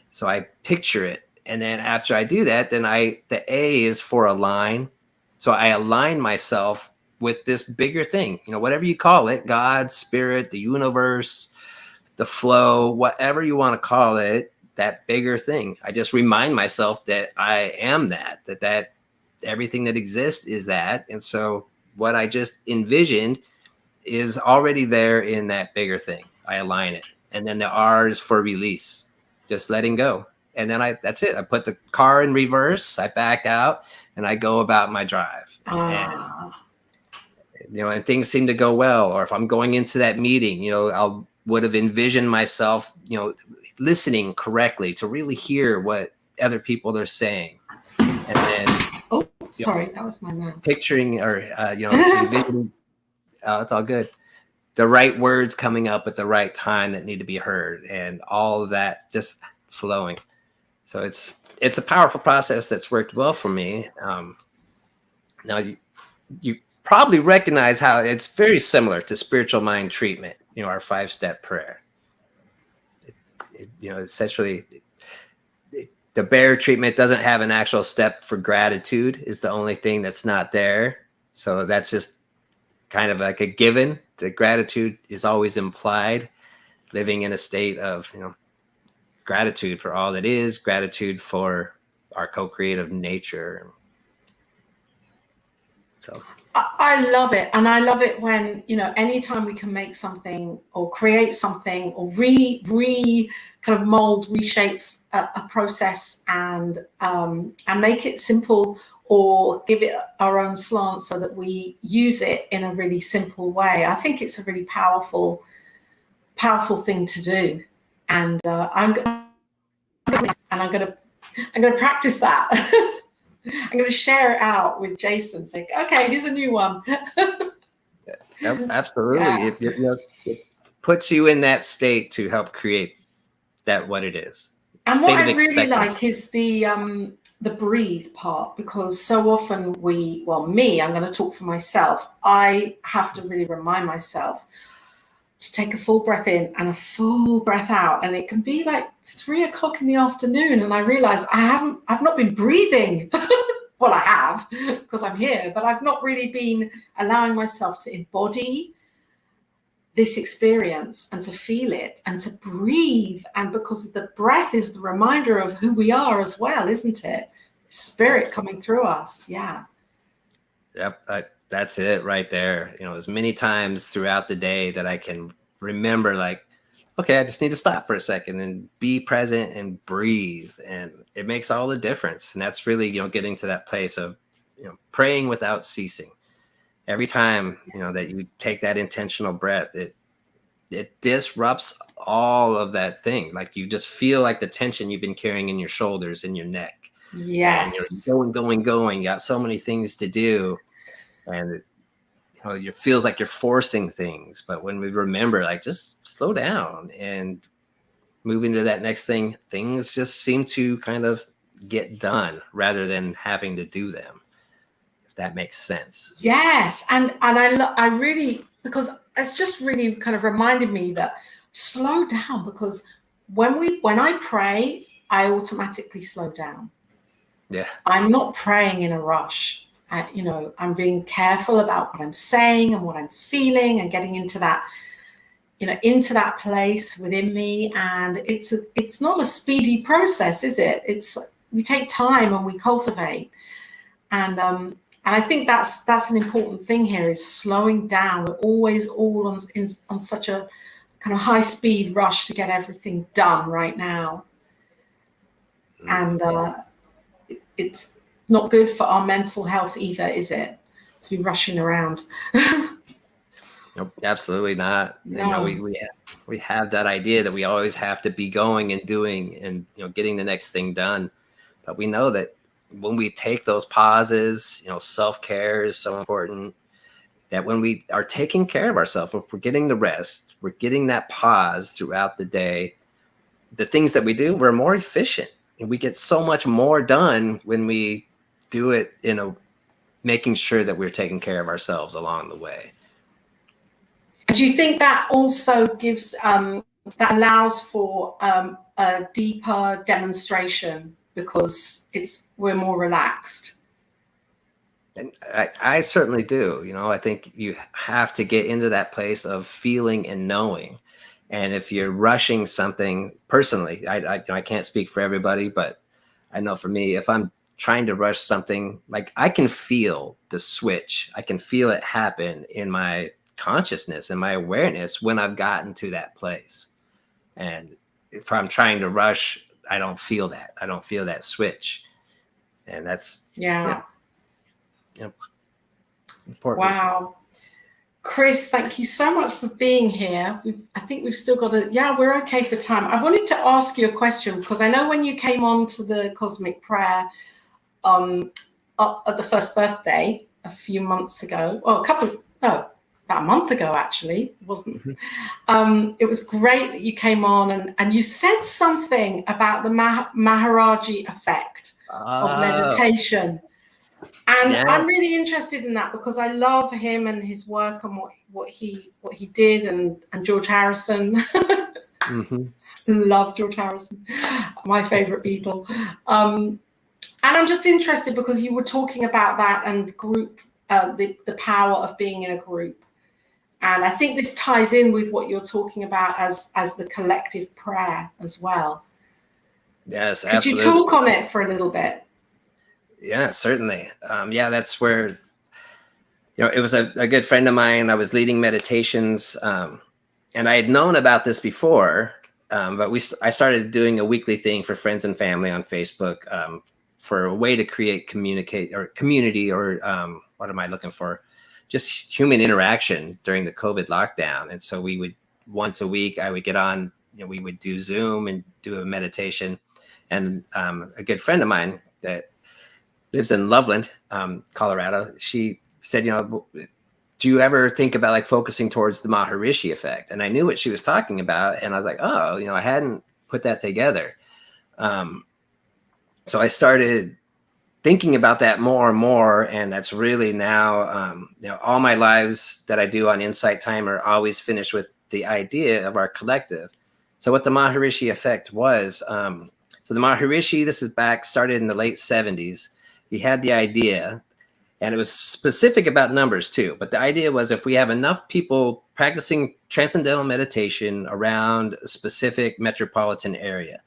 So I picture it. And then after I do that, then the A is for align. So I align myself with this bigger thing, whatever you call it, God, spirit, the universe, the flow, whatever you want to call it, that bigger thing. I just remind myself that I am that everything that exists is that. And so what I just envisioned is already there in that bigger thing. I align it. And then the R is for release, just letting go. And then that's it. I put the car in reverse, I back out, and I go about my drive. And things seem to go well. Or if I'm going into that meeting, I would have envisioned myself, listening correctly to really hear what other people are saying. And then sorry, that was my mouse. Picturing or envisioning, it's all good, the right words coming up at the right time that need to be heard, and all of that just flowing. So it's a powerful process that's worked well for me. Now you probably recognize how it's very similar to spiritual mind treatment, our 5-step prayer. Essentially the bear treatment doesn't have an actual step for gratitude, is the only thing that's not there. So that's just kind of like a given. The gratitude is always implied, living in a state of, gratitude for all that is, gratitude for our co-creative nature. So I love it. And I love it when, anytime we can make something or create something or kind of mold, reshapes a process and make it simple, or give it our own slant so that we use it in a really simple way. I think it's a really powerful thing to do. And I'm going to practice that. I'm going to share it out with Jason. Say, okay, here's a new one. Yep, absolutely. Yeah. It puts you in that state to help create that what it is. And what I really like is the breathe part, because so often I'm going to talk for myself. I have to really remind myself to take a full breath in and a full breath out. And it can be like 3:00 in the afternoon. And I realize I've not been breathing. Well, I have, because I'm here, but I've not really been allowing myself to embody this experience and to feel it and to breathe. And because the breath is the reminder of who we are as well, isn't it? Spirit coming through us. Yeah. Yep. That's it right there. As many times throughout the day that I can remember, like, okay, I just need to stop for a second and be present and breathe. And it makes all the difference. And that's really, getting to that place of, praying without ceasing. Every time, that you take that intentional breath, it disrupts all of that thing. Like you just feel like the tension you've been carrying in your shoulders and your neck. And you're Yes. going. You got so many things to do. And it feels like you're forcing things. But when we remember, like, just slow down and move into that next thing, things just seem to kind of get done rather than having to do them. If that makes sense. Yes. And I really, because it's just really kind of reminded me that slow down, because when I pray, I automatically slow down. Yeah. I'm not praying in a rush. I'm being careful about what I'm saying and what I'm feeling and getting into that, into that place within me. And it's not a speedy process, is it? We take time and we cultivate. And I think that's an important thing here, is slowing down. We're always all on such a kind of high speed rush to get everything done right now. And it's not good for our mental health either, is it? To be rushing around. Nope, absolutely not. No. We have that idea that we always have to be going and doing and getting the next thing done. But we know that when we take those pauses, self-care is so important. That when we are taking care of ourselves, if we're getting the rest, we're getting that pause throughout the day, the things that we do, we're more efficient. And we get so much more done when we do it, making sure that we're taking care of ourselves along the way. Do you think that also gives, that allows for a deeper demonstration because we're more relaxed? And I certainly do. I think you have to get into that place of feeling and knowing. And if you're rushing something, personally, I can't speak for everybody, but I know for me, if I'm trying to rush something, like, I can feel the switch. I can feel it happen in my consciousness and my awareness when I've gotten to that place. And if I'm trying to rush, I don't feel that. I don't feel that switch. And that's important. Wow. Chris, thank you so much for being here. I think we've still got we're okay for time. I wanted to ask you a question, because I know when you came on to the Cosmic Prayer at the first birthday a few months ago, about a month ago, actually, wasn't it? It was great that you came on and you said something about the Maharishi Effect of meditation. And I'm really interested in that, because I love him and his work and what he did, and George Harrison. Love George Harrison, my favorite Beatle. And I'm just interested because you were talking about that and group, the power of being in a group. And I think this ties in with what you're talking about as the collective prayer as well. Yes, Could absolutely. you talk on it for a little bit? Yeah, certainly. That's where, it was a good friend of mine. I was leading meditations, and I had known about this before, but I started doing a weekly thing for friends and family on Facebook, for a way to create community, or what am I looking for? Just human interaction during the COVID lockdown. And so we would, once a week, I would get on, we would do Zoom and do a meditation. And a good friend of mine that lives in Loveland, Colorado, she said, do you ever think about, like, focusing towards the Maharishi effect? And I knew what she was talking about. And I was like, oh, I hadn't put that together. So I started thinking about that more and more. And that's really now, all my lives that I do on Insight Time are always finished with the idea of our collective. So what the Maharishi effect was, so the Maharishi, this is started in the late 70s. He had the idea, and it was specific about numbers too. But the idea was, if we have enough people practicing transcendental meditation around a specific metropolitan area,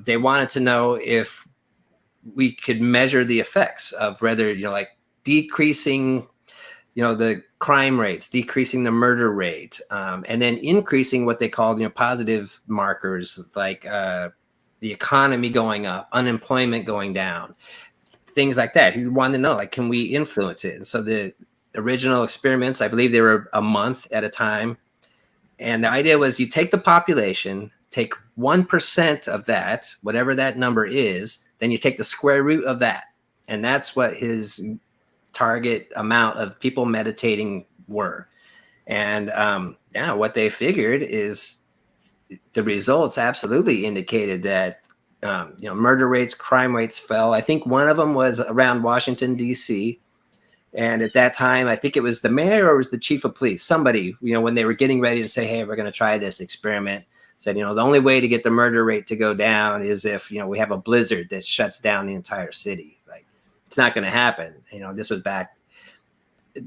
they wanted to know if we could measure the effects of whether, like, decreasing, the crime rates, decreasing the murder rate, and then increasing what they called, positive markers, like the economy going up, unemployment going down, things like that. He wanted to know, like, can we influence it? And so the original experiments, I believe they were a month at a time. And the idea was you take the population, take 1% of that, whatever that number is, then you take the square root of that. And that's what his target amount of people meditating were. And yeah, what they figured is the results absolutely indicated that murder rates, crime rates fell. I think one of them was around Washington, D.C., and at that time, I think it was the mayor or it was the chief of police. Somebody, when they were getting ready to say, hey, we're going to try this experiment, said, the only way to get the murder rate to go down is if, we have a blizzard that shuts down the entire city. Like, it's not going to happen. This was back,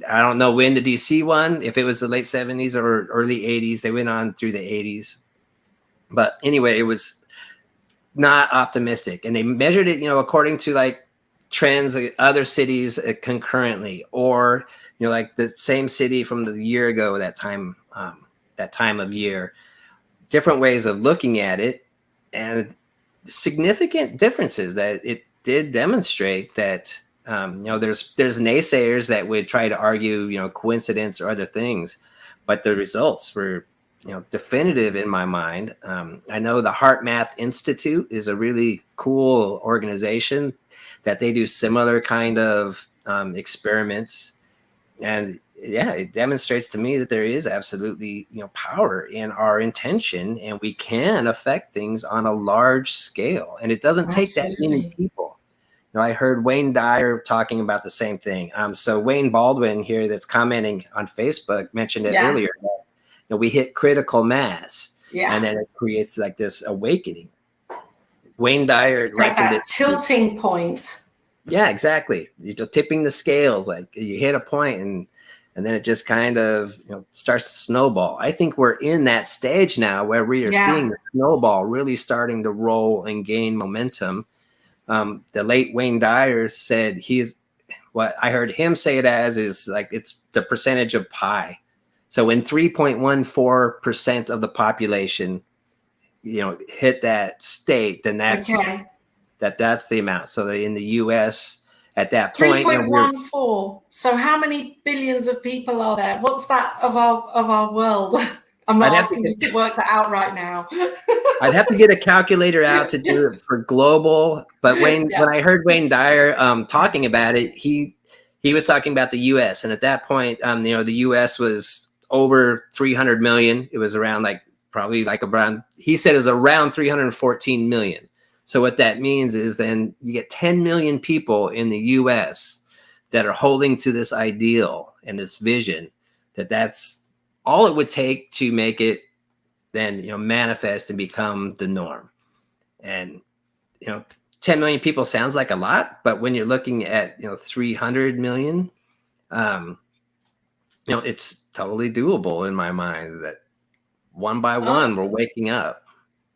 I don't know when the DC one, if it was the late 70s or early 80s. They went on through the 80s. But anyway, it was not optimistic. And they measured it, according to like trends of other cities concurrently, or like the same city from the year ago, that time of year, different ways of looking at it, and significant differences that it did demonstrate that there's naysayers that would try to argue coincidence or other things, but the results were definitive in my mind. I know the Heart Math Institute is a really cool organization that they do similar kind of experiments. And yeah, it demonstrates to me that there is absolutely, power in our intention, and we can affect things on a large scale. And it doesn't take that many people. I heard Wayne Dyer talking about the same thing. So Wayne Baldwin here, that's commenting on Facebook, mentioned it earlier. We hit critical mass, and then it creates like this awakening. Wayne Dyer likened it tilting point. Yeah, exactly. You're tipping the scales. Like you hit a point, and then it just kind of starts to snowball. I think we're in that stage now where we are seeing the snowball really starting to roll and gain momentum. The late Wayne Dyer said what I heard him say it as is like it's the percentage of pi. So when 3.14% of the population, hit that state, then that's the amount. So in the U.S. at that point, 3.14. So how many billions of people are there? What's that of our world? I'm not asking you to work that out right now. I'd have to get a calculator out to do it for global. But when I heard Wayne Dyer talking about it, he was talking about the U.S. And at that point, the U.S. was over 300 million. It was around he said it was around 314 million. So what that means is then you get 10 million people in the U.S. that are holding to this ideal and this vision that's all it would take to make it then, manifest and become the norm. And, 10 million people sounds like a lot, but when you're looking at, 300 million, it's totally doable in my mind that one by one, we're waking up.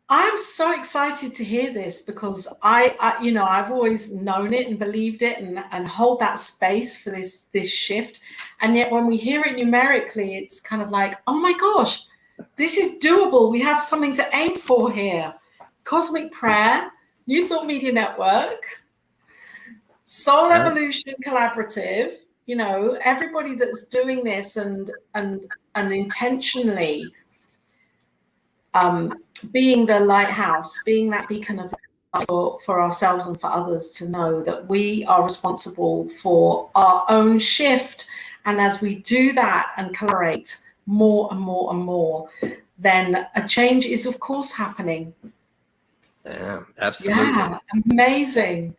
I'm so excited to hear this because I've always known it and believed it and hold that space for this shift. And yet when we hear it numerically, it's kind of like, oh my gosh, this is doable. We have something to aim for here. Cosmic Prayer, New Thought Media Network, Soul Evolution Collaborative, everybody that's doing this and intentionally being the lighthouse, being that beacon of light for ourselves and for others to know that we are responsible for our own shift. And as we do that and collaborate more and more and more, then a change is of course happening. Yeah, absolutely. Yeah, amazing.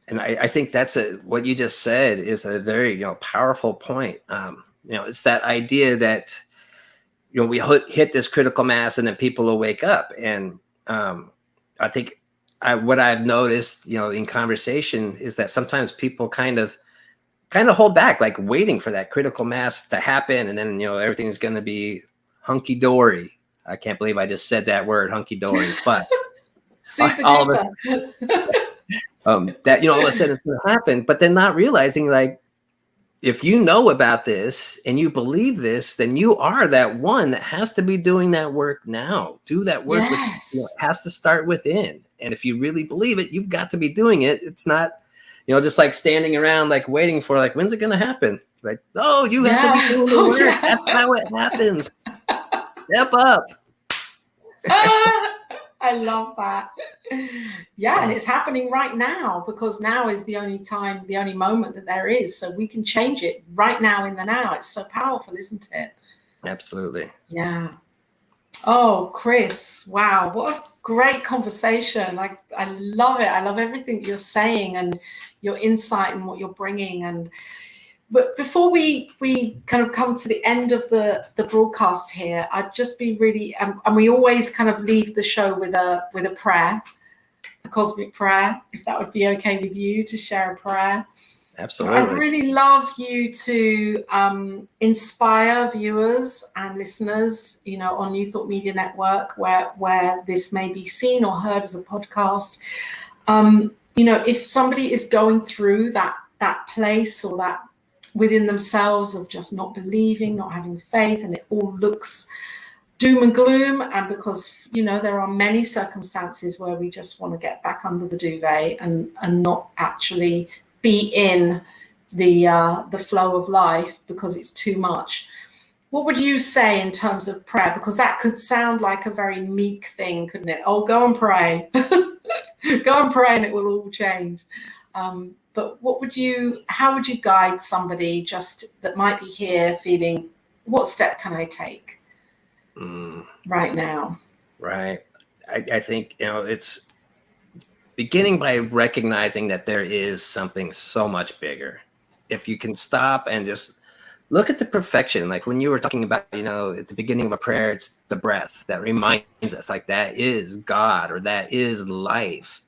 And I think that's what you just said is a very, powerful point. It's that idea that, we hit this critical mass and then people will wake up. And I think what I've noticed, in conversation is that sometimes people kind of hold back, like waiting for that critical mass to happen. And then, everything's going to be hunky dory. I can't believe I just said that word, hunky dory, but super all duper. That, all of a sudden it's going to happen, but then not realizing like, if you know about this and you believe this, then you are that one that has to be doing that work now. Do that work. Yes. It has to start within. And if you really believe it, you've got to be doing it. It's not, just like standing around, like waiting for like, when's it going to happen? Like, oh, you have to be doing the work. That's how it happens. Step up. I love that. Yeah, and it's happening right now, because now is the only time, the only moment that there is. So we can change it right now in the now. It's so powerful, isn't it? Absolutely. Yeah. Oh, Chris, wow, what a great conversation. I love it. I love everything you're saying and your insight and what you're bringing. But before we kind of come to the end of the broadcast here, I'd just be really, and we always kind of leave the show with a prayer, a cosmic prayer, if that would be okay with you to share a prayer. Absolutely. I'd really love you to inspire viewers and listeners, on New Thought Media Network, where this may be seen or heard as a podcast. If somebody is going through that place or that within themselves of just not believing, not having faith, and it all looks doom and gloom, and because there are many circumstances where we just want to get back under the duvet and not actually be in the flow of life because it's too much. What would you say in terms of prayer? Because that could sound like a very meek thing, couldn't it? Oh, go and pray. Go and pray and it will all change. But how would you guide somebody just that might be here feeling, what step can I take right now? Right. I think, it's beginning by recognizing that there is something so much bigger. If you can stop and just look at the perfection, like when you were talking about, at the beginning of a prayer, it's the breath that reminds us, like, that is God, or that is life.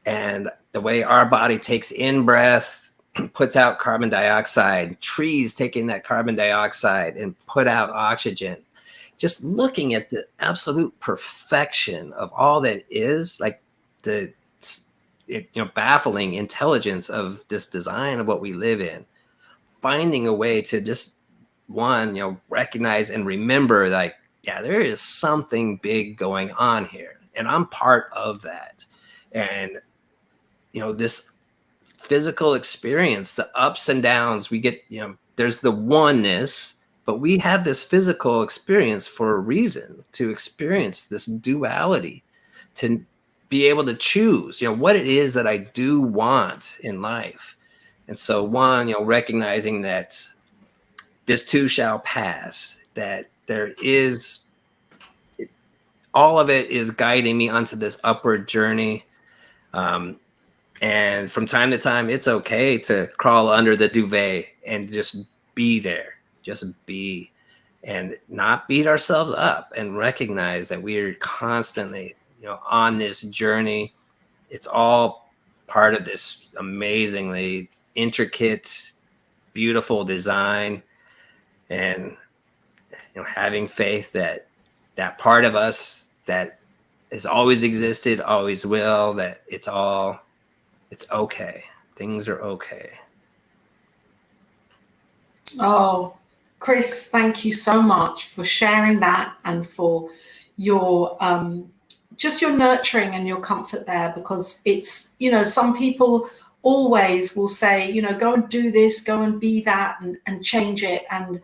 And the way our body takes in breath, puts out carbon dioxide, trees taking that carbon dioxide and put out oxygen. Just looking at the absolute perfection of all that is, like the baffling intelligence of this design of what we live in, finding a way to just recognize and remember, like, yeah, there is something big going on here, and I'm part of that. And this physical experience, the ups and downs we get, there's the oneness, but we have this physical experience for a reason, to experience this duality, to be able to choose, what it is that I do want in life. And so recognizing that this too shall pass, that there is, all of it is guiding me onto this upward journey. And from time to time, it's okay to crawl under the duvet and just be there, just be, and not beat ourselves up, and recognize that we are constantly, on this journey. It's all part of this amazingly intricate, beautiful design, and having faith that that part of us that has always existed, always will, that it's okay. Things are okay. Oh, Chris, thank you so much for sharing that, and for your just your nurturing and your comfort there, because it's, some people always will say, go and do this, go and be that, and change it. And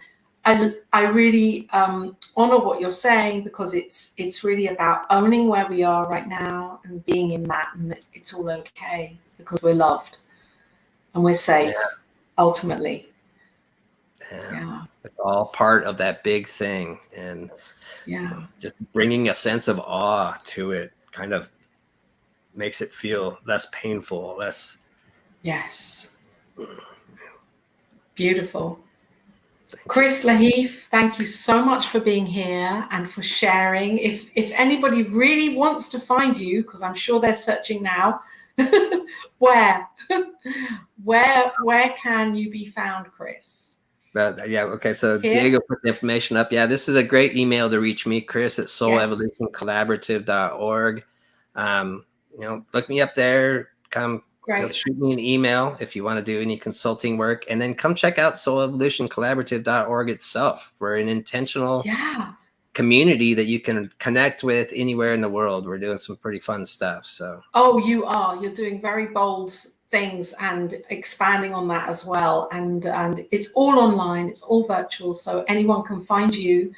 I really honor what you're saying, because it's really about owning where we are right now and being in that, and it's all okay, because we're loved and we're safe, ultimately. Yeah. It's all part of that big thing. And just bringing a sense of awe to it kind of makes it feel less painful, less. Yes. Beautiful. Chris Lahiff, thank you so much for being here and for sharing. If anybody really wants to find you, because I'm sure they're searching now, where can you be found, Chris? But okay. So here? Diego put the information up. Yeah, this is a great email to reach me, Chris at soulevolutioncollaborative.org. Look me up there. Come shoot me an email if you want to do any consulting work, and then come check out soulevolutioncollaborative.org itself. We're an intentional community that you can connect with anywhere in the world. We're doing some pretty fun stuff. So you are. You're doing very bold things and expanding on that as well. And it's all online. It's all virtual. So anyone can find you.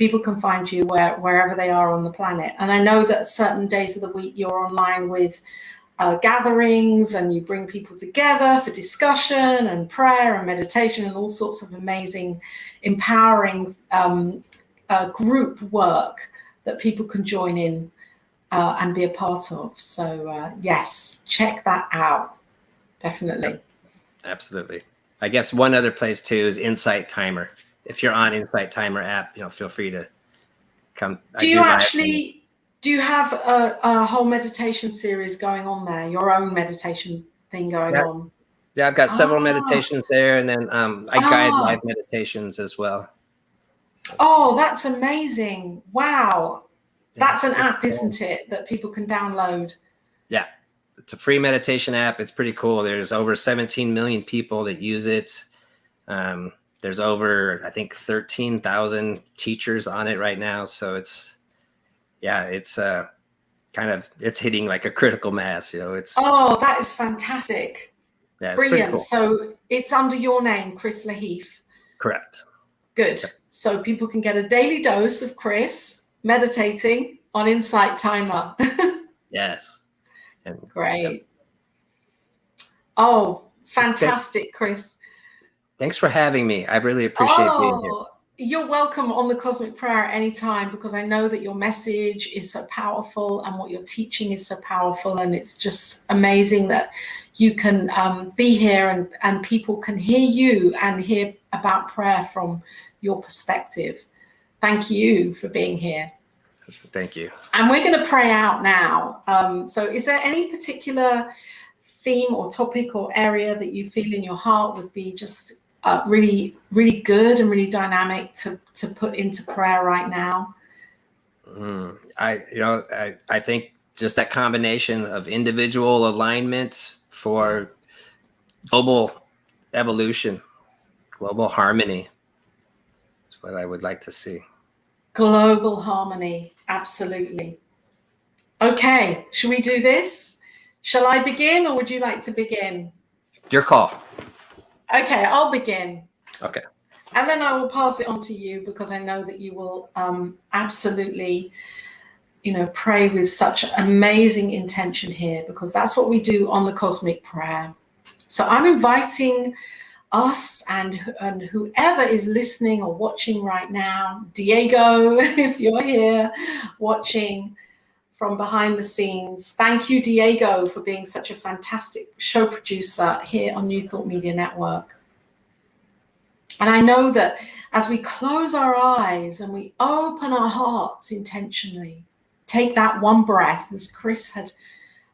people can find you wherever they are on the planet. And I know that certain days of the week you're online with gatherings, and you bring people together for discussion and prayer and meditation and all sorts of amazing, empowering group work that people can join in and be a part of. So yes, check that out. Definitely. Absolutely. I guess one other place too is Insight Timer. If you're on Insight Timer app, feel free to come. Do you have a whole meditation series going on there? Your own meditation thing going on? Yeah, I've got several meditations there, and then I guide live meditations as well. Oh, that's amazing. Wow. That's an app, isn't it, that people can download? Yeah. It's a free meditation app. It's pretty cool. There's over 17 million people that use it. There's over, I think, 13,000 teachers on it right now. So it's hitting like a critical mass. Oh, that is fantastic. Yeah, brilliant. Cool. So it's under your name, Chris Lahiff. Correct. Good. Yep. So people can get a daily dose of Chris meditating on Insight Timer. Yes. Great. Yep. Oh, fantastic, Chris. Thanks for having me. I really appreciate being here. You're welcome on the Cosmic Prayer at any time, because I know that your message is so powerful and what you're teaching is so powerful, and it's just amazing that you can be here and people can hear you and hear about prayer from your perspective. Thank you for being here. Thank you. And we're going to pray out now. So is there any particular theme or topic or area that you feel in your heart would be just really, really good and really dynamic to put into prayer right now? I think just that combination of individual alignments for global evolution, global harmony is what I would like to see. Global harmony, absolutely. Okay, should we do this? Shall I begin, or would you like to begin? Your call. Okay, I'll begin. Okay. And then I will pass it on to you, because I know that you will absolutely, pray with such amazing intention here, because that's what we do on the Cosmic Prayer. So I'm inviting us and whoever is listening or watching right now, Diego, if you're here watching from behind the scenes, thank you, Diego, for being such a fantastic show producer here on New Thought Media Network. And I know that as we close our eyes and we open our hearts intentionally, take that one breath, as Chris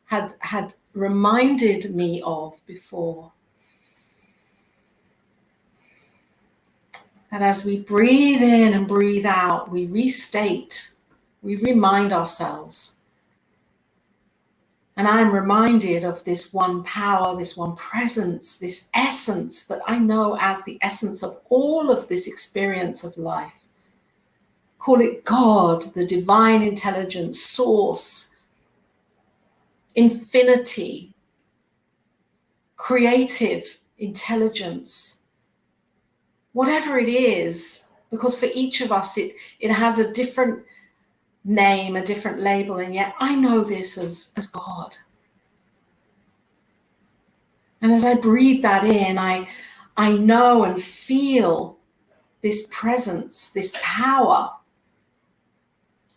had reminded me of before, that as we breathe in and breathe out, we restate, we remind ourselves. And I'm reminded of this one power, this one presence, this essence that I know as the essence of all of this experience of life. Call it God, the divine intelligence, source, infinity, creative intelligence, whatever it is, because for each of us, it has a different name, a different label, and yet I know this as God. And as I breathe that in, I know and feel this presence, this power,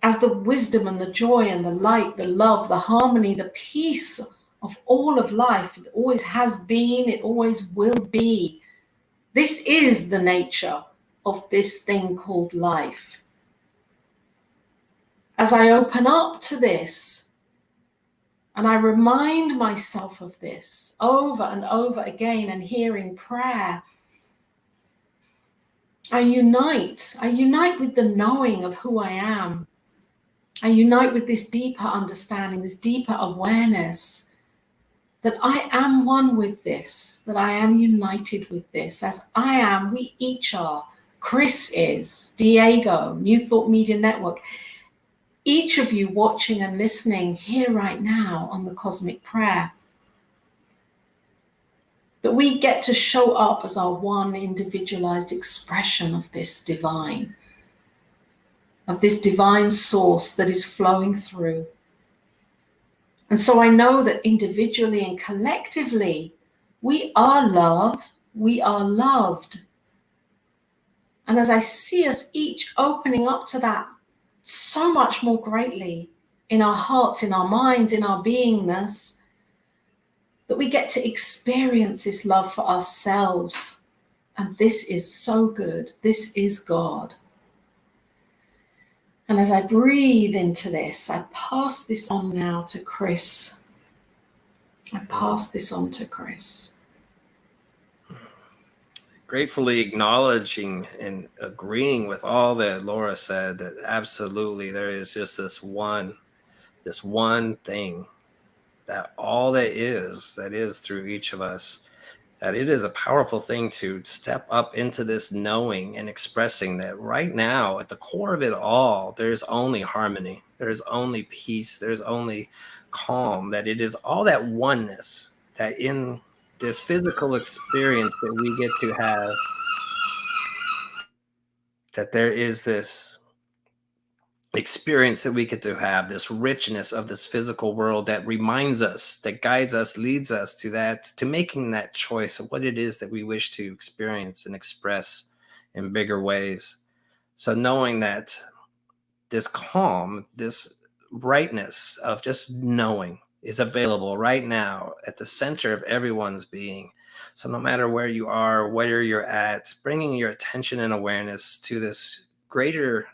as the wisdom and the joy and the light, the love, the harmony, the peace of all of life. It always has been, it always will be. This is the nature of this thing called life. As I open up to this, and I remind myself of this over and over again, and here in prayer, I unite with the knowing of who I am. I unite with this deeper understanding, this deeper awareness that I am one with this, that I am united with this, as I am, we each are. Chris is, Diego, New Thought Media Network. Each of you watching and listening here right now on the Cosmic Prayer, that we get to show up as our one individualized expression of this divine. of this divine source that is flowing through. And so I know that individually and collectively, we are love, we are loved. And as I see us each opening up to that so much more greatly in our hearts, in our minds, in our beingness, that we get to experience this love for ourselves. And this is so good. This is God. And as I breathe into this, I pass this on now to Chris. I pass this on to Chris. Gratefully acknowledging and agreeing with all that Laura said, that absolutely there is just this one thing, that all that is through each of us, that it is a powerful thing to step up into this knowing and expressing that right now at the core of it all, there's only harmony, there's only peace, there's only calm, that it is all that oneness, that in this physical experience that we get to have, that there is this experience that we get to have, this richness of this physical world that reminds us, that guides us, leads us to that, to making that choice of what it is that we wish to experience and express in bigger ways. So knowing that this calm, this rightness of just knowing is available right now at the center of everyone's being. So no matter where you are, where you're at, bringing your attention and awareness to this greater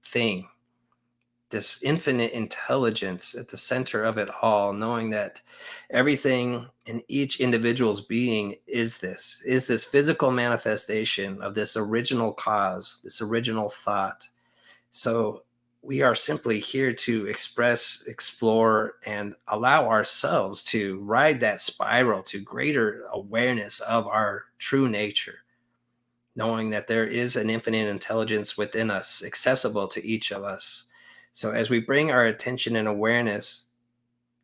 thing, this infinite intelligence at the center of it all, knowing that everything in each individual's being is this physical manifestation of this original cause, this original thought. So we are simply here to express, explore, and allow ourselves to ride that spiral to greater awareness of our true nature, knowing that there is an infinite intelligence within us, accessible to each of us. So as we bring our attention and awareness,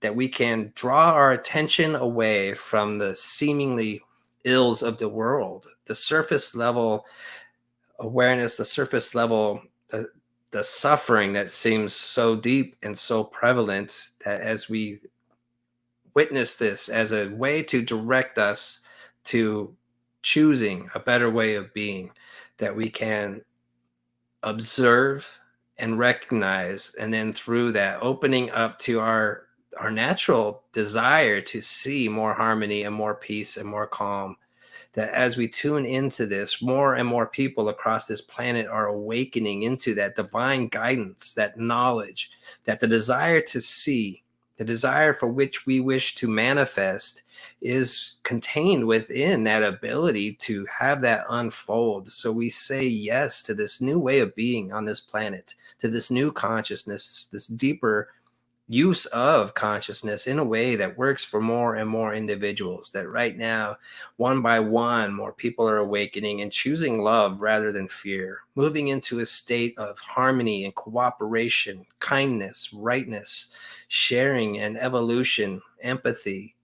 that we can draw our attention away from the seemingly ills of the world, the surface level awareness, the surface level, the suffering that seems so deep and so prevalent, that as we witness this as a way to direct us to choosing a better way of being, that we can observe and recognize, and then through that opening up to our natural desire to see more harmony and more peace and more calm, that as we tune into this, more and more people across this planet are awakening into that divine guidance, that knowledge, that the desire to see, the desire for which we wish to manifest, is contained within that ability to have that unfold. So we say yes to this new way of being on this planet, to this new consciousness, this deeper use of consciousness in a way that works for more and more individuals, that right now, one by one, more people are awakening and choosing love rather than fear, moving into a state of harmony and cooperation, kindness, rightness, sharing and evolution, empathy,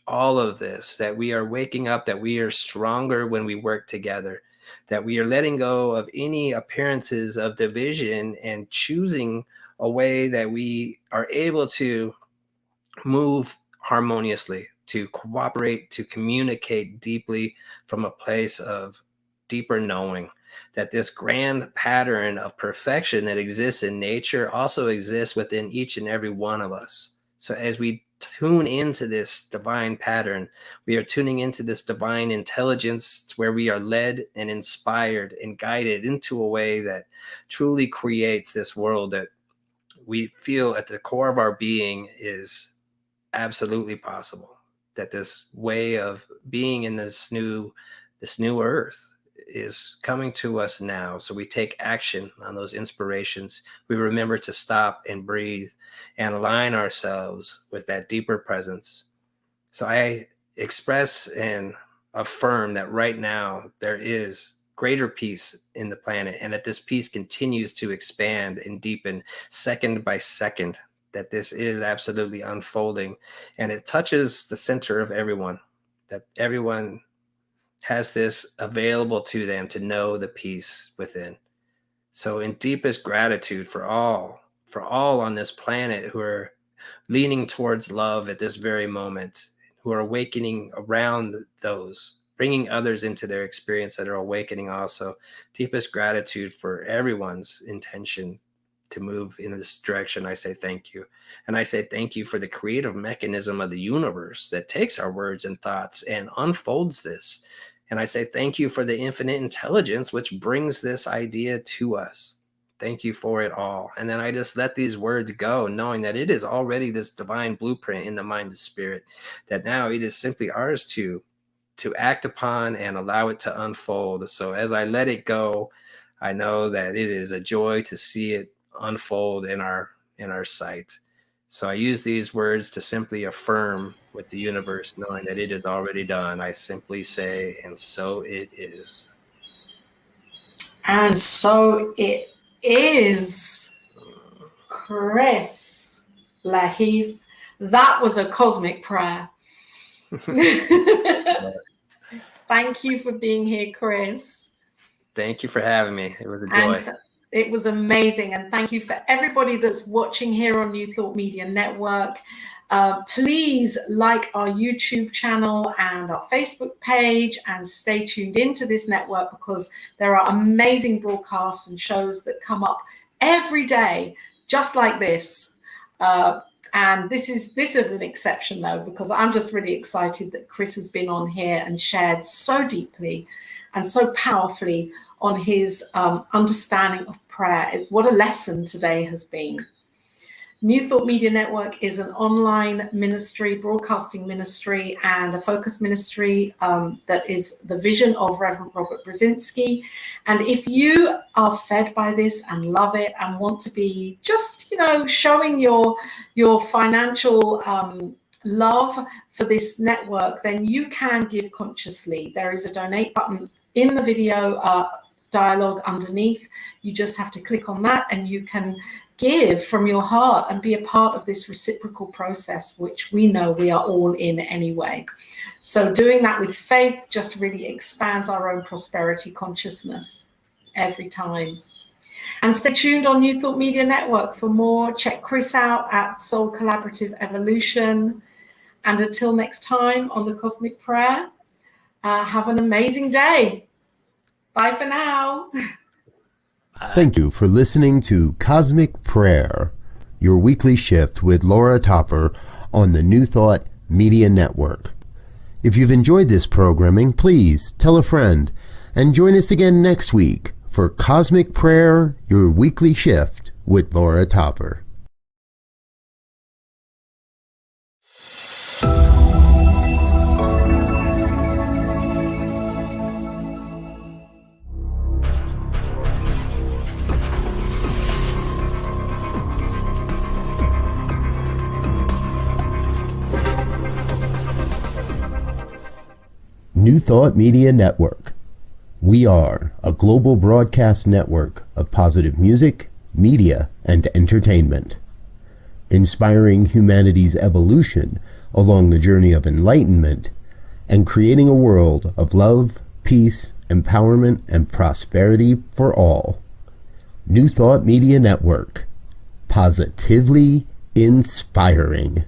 all of this, that we are waking up, that we are stronger when we work together, that we are letting go of any appearances of division and choosing a way that we are able to move harmoniously, to cooperate, to communicate deeply from a place of deeper knowing, that this grand pattern of perfection that exists in nature also exists within each and every one of us. So as we tune into this divine pattern, we are tuning into this divine intelligence where we are led and inspired and guided into a way that truly creates this world that we feel at the core of our being is absolutely possible, that this way of being in this new earth is coming to us now. So we take action on those inspirations. We remember to stop and breathe and align ourselves with that deeper presence. So I express and affirm that right now there is greater peace in the planet, and that this peace continues to expand and deepen second by second, that this is absolutely unfolding, and it touches the center of everyone, that everyone has this available to them to know the peace within. So in deepest gratitude for all on this planet who are leaning towards love at this very moment, who are awakening around those, bringing others into their experience that are awakening also. Deepest gratitude for everyone's intention to move in this direction. I say thank you. And I say thank you for the creative mechanism of the universe that takes our words and thoughts and unfolds this. And I say thank you for the infinite intelligence which brings this idea to us. Thank you for it all. And then I just let these words go, knowing that it is already this divine blueprint in the mind of spirit, that now it is simply ours to act upon and allow it to unfold. So as I let it go, I know that it is a joy to see it unfold in our sight. So I use these words to simply affirm with the universe, knowing that it is already done. I simply say, and so it is. And so it is. Chris Lahiff, that was a cosmic prayer. Thank you for being here, Chris. Thank you for having me. It was a joy. It was amazing. And thank you for everybody that's watching here on New Thought Media Network. Please like our YouTube channel and our Facebook page and stay tuned into this network, because there are amazing broadcasts and shows that come up every day, just like this. And this is an exception though, because I'm just really excited that Chris has been on here and shared so deeply and so powerfully on his understanding of prayer. What a lesson today has been. New Thought Media Network is an online ministry, broadcasting ministry, and a focus ministry that is the vision of Reverend Robert Brzezinski. And if you are fed by this and love it and want to be just, showing your financial love for this network, then you can give consciously. There is a donate button in the video dialogue underneath. You just have to click on that and you can give from your heart and be a part of this reciprocal process, which we know we are all in anyway. So doing that with faith just really expands our own prosperity consciousness every time. And stay tuned on New Thought Media Network for more. Check Chris out at Soul Collaborative Evolution. And until next time on the Cosmic Prayer, have an amazing day. Bye for now. Thank you for listening to Cosmic Prayer, your weekly shift with Laura Topper on the New Thought Media Network. If you've enjoyed this programming, please tell a friend and join us again next week for Cosmic Prayer, your weekly shift with Laura Topper. New Thought Media Network. We are a global broadcast network of positive music, media, and entertainment, inspiring humanity's evolution along the journey of enlightenment and creating a world of love, peace, empowerment, and prosperity for all. New Thought Media Network. Positively inspiring.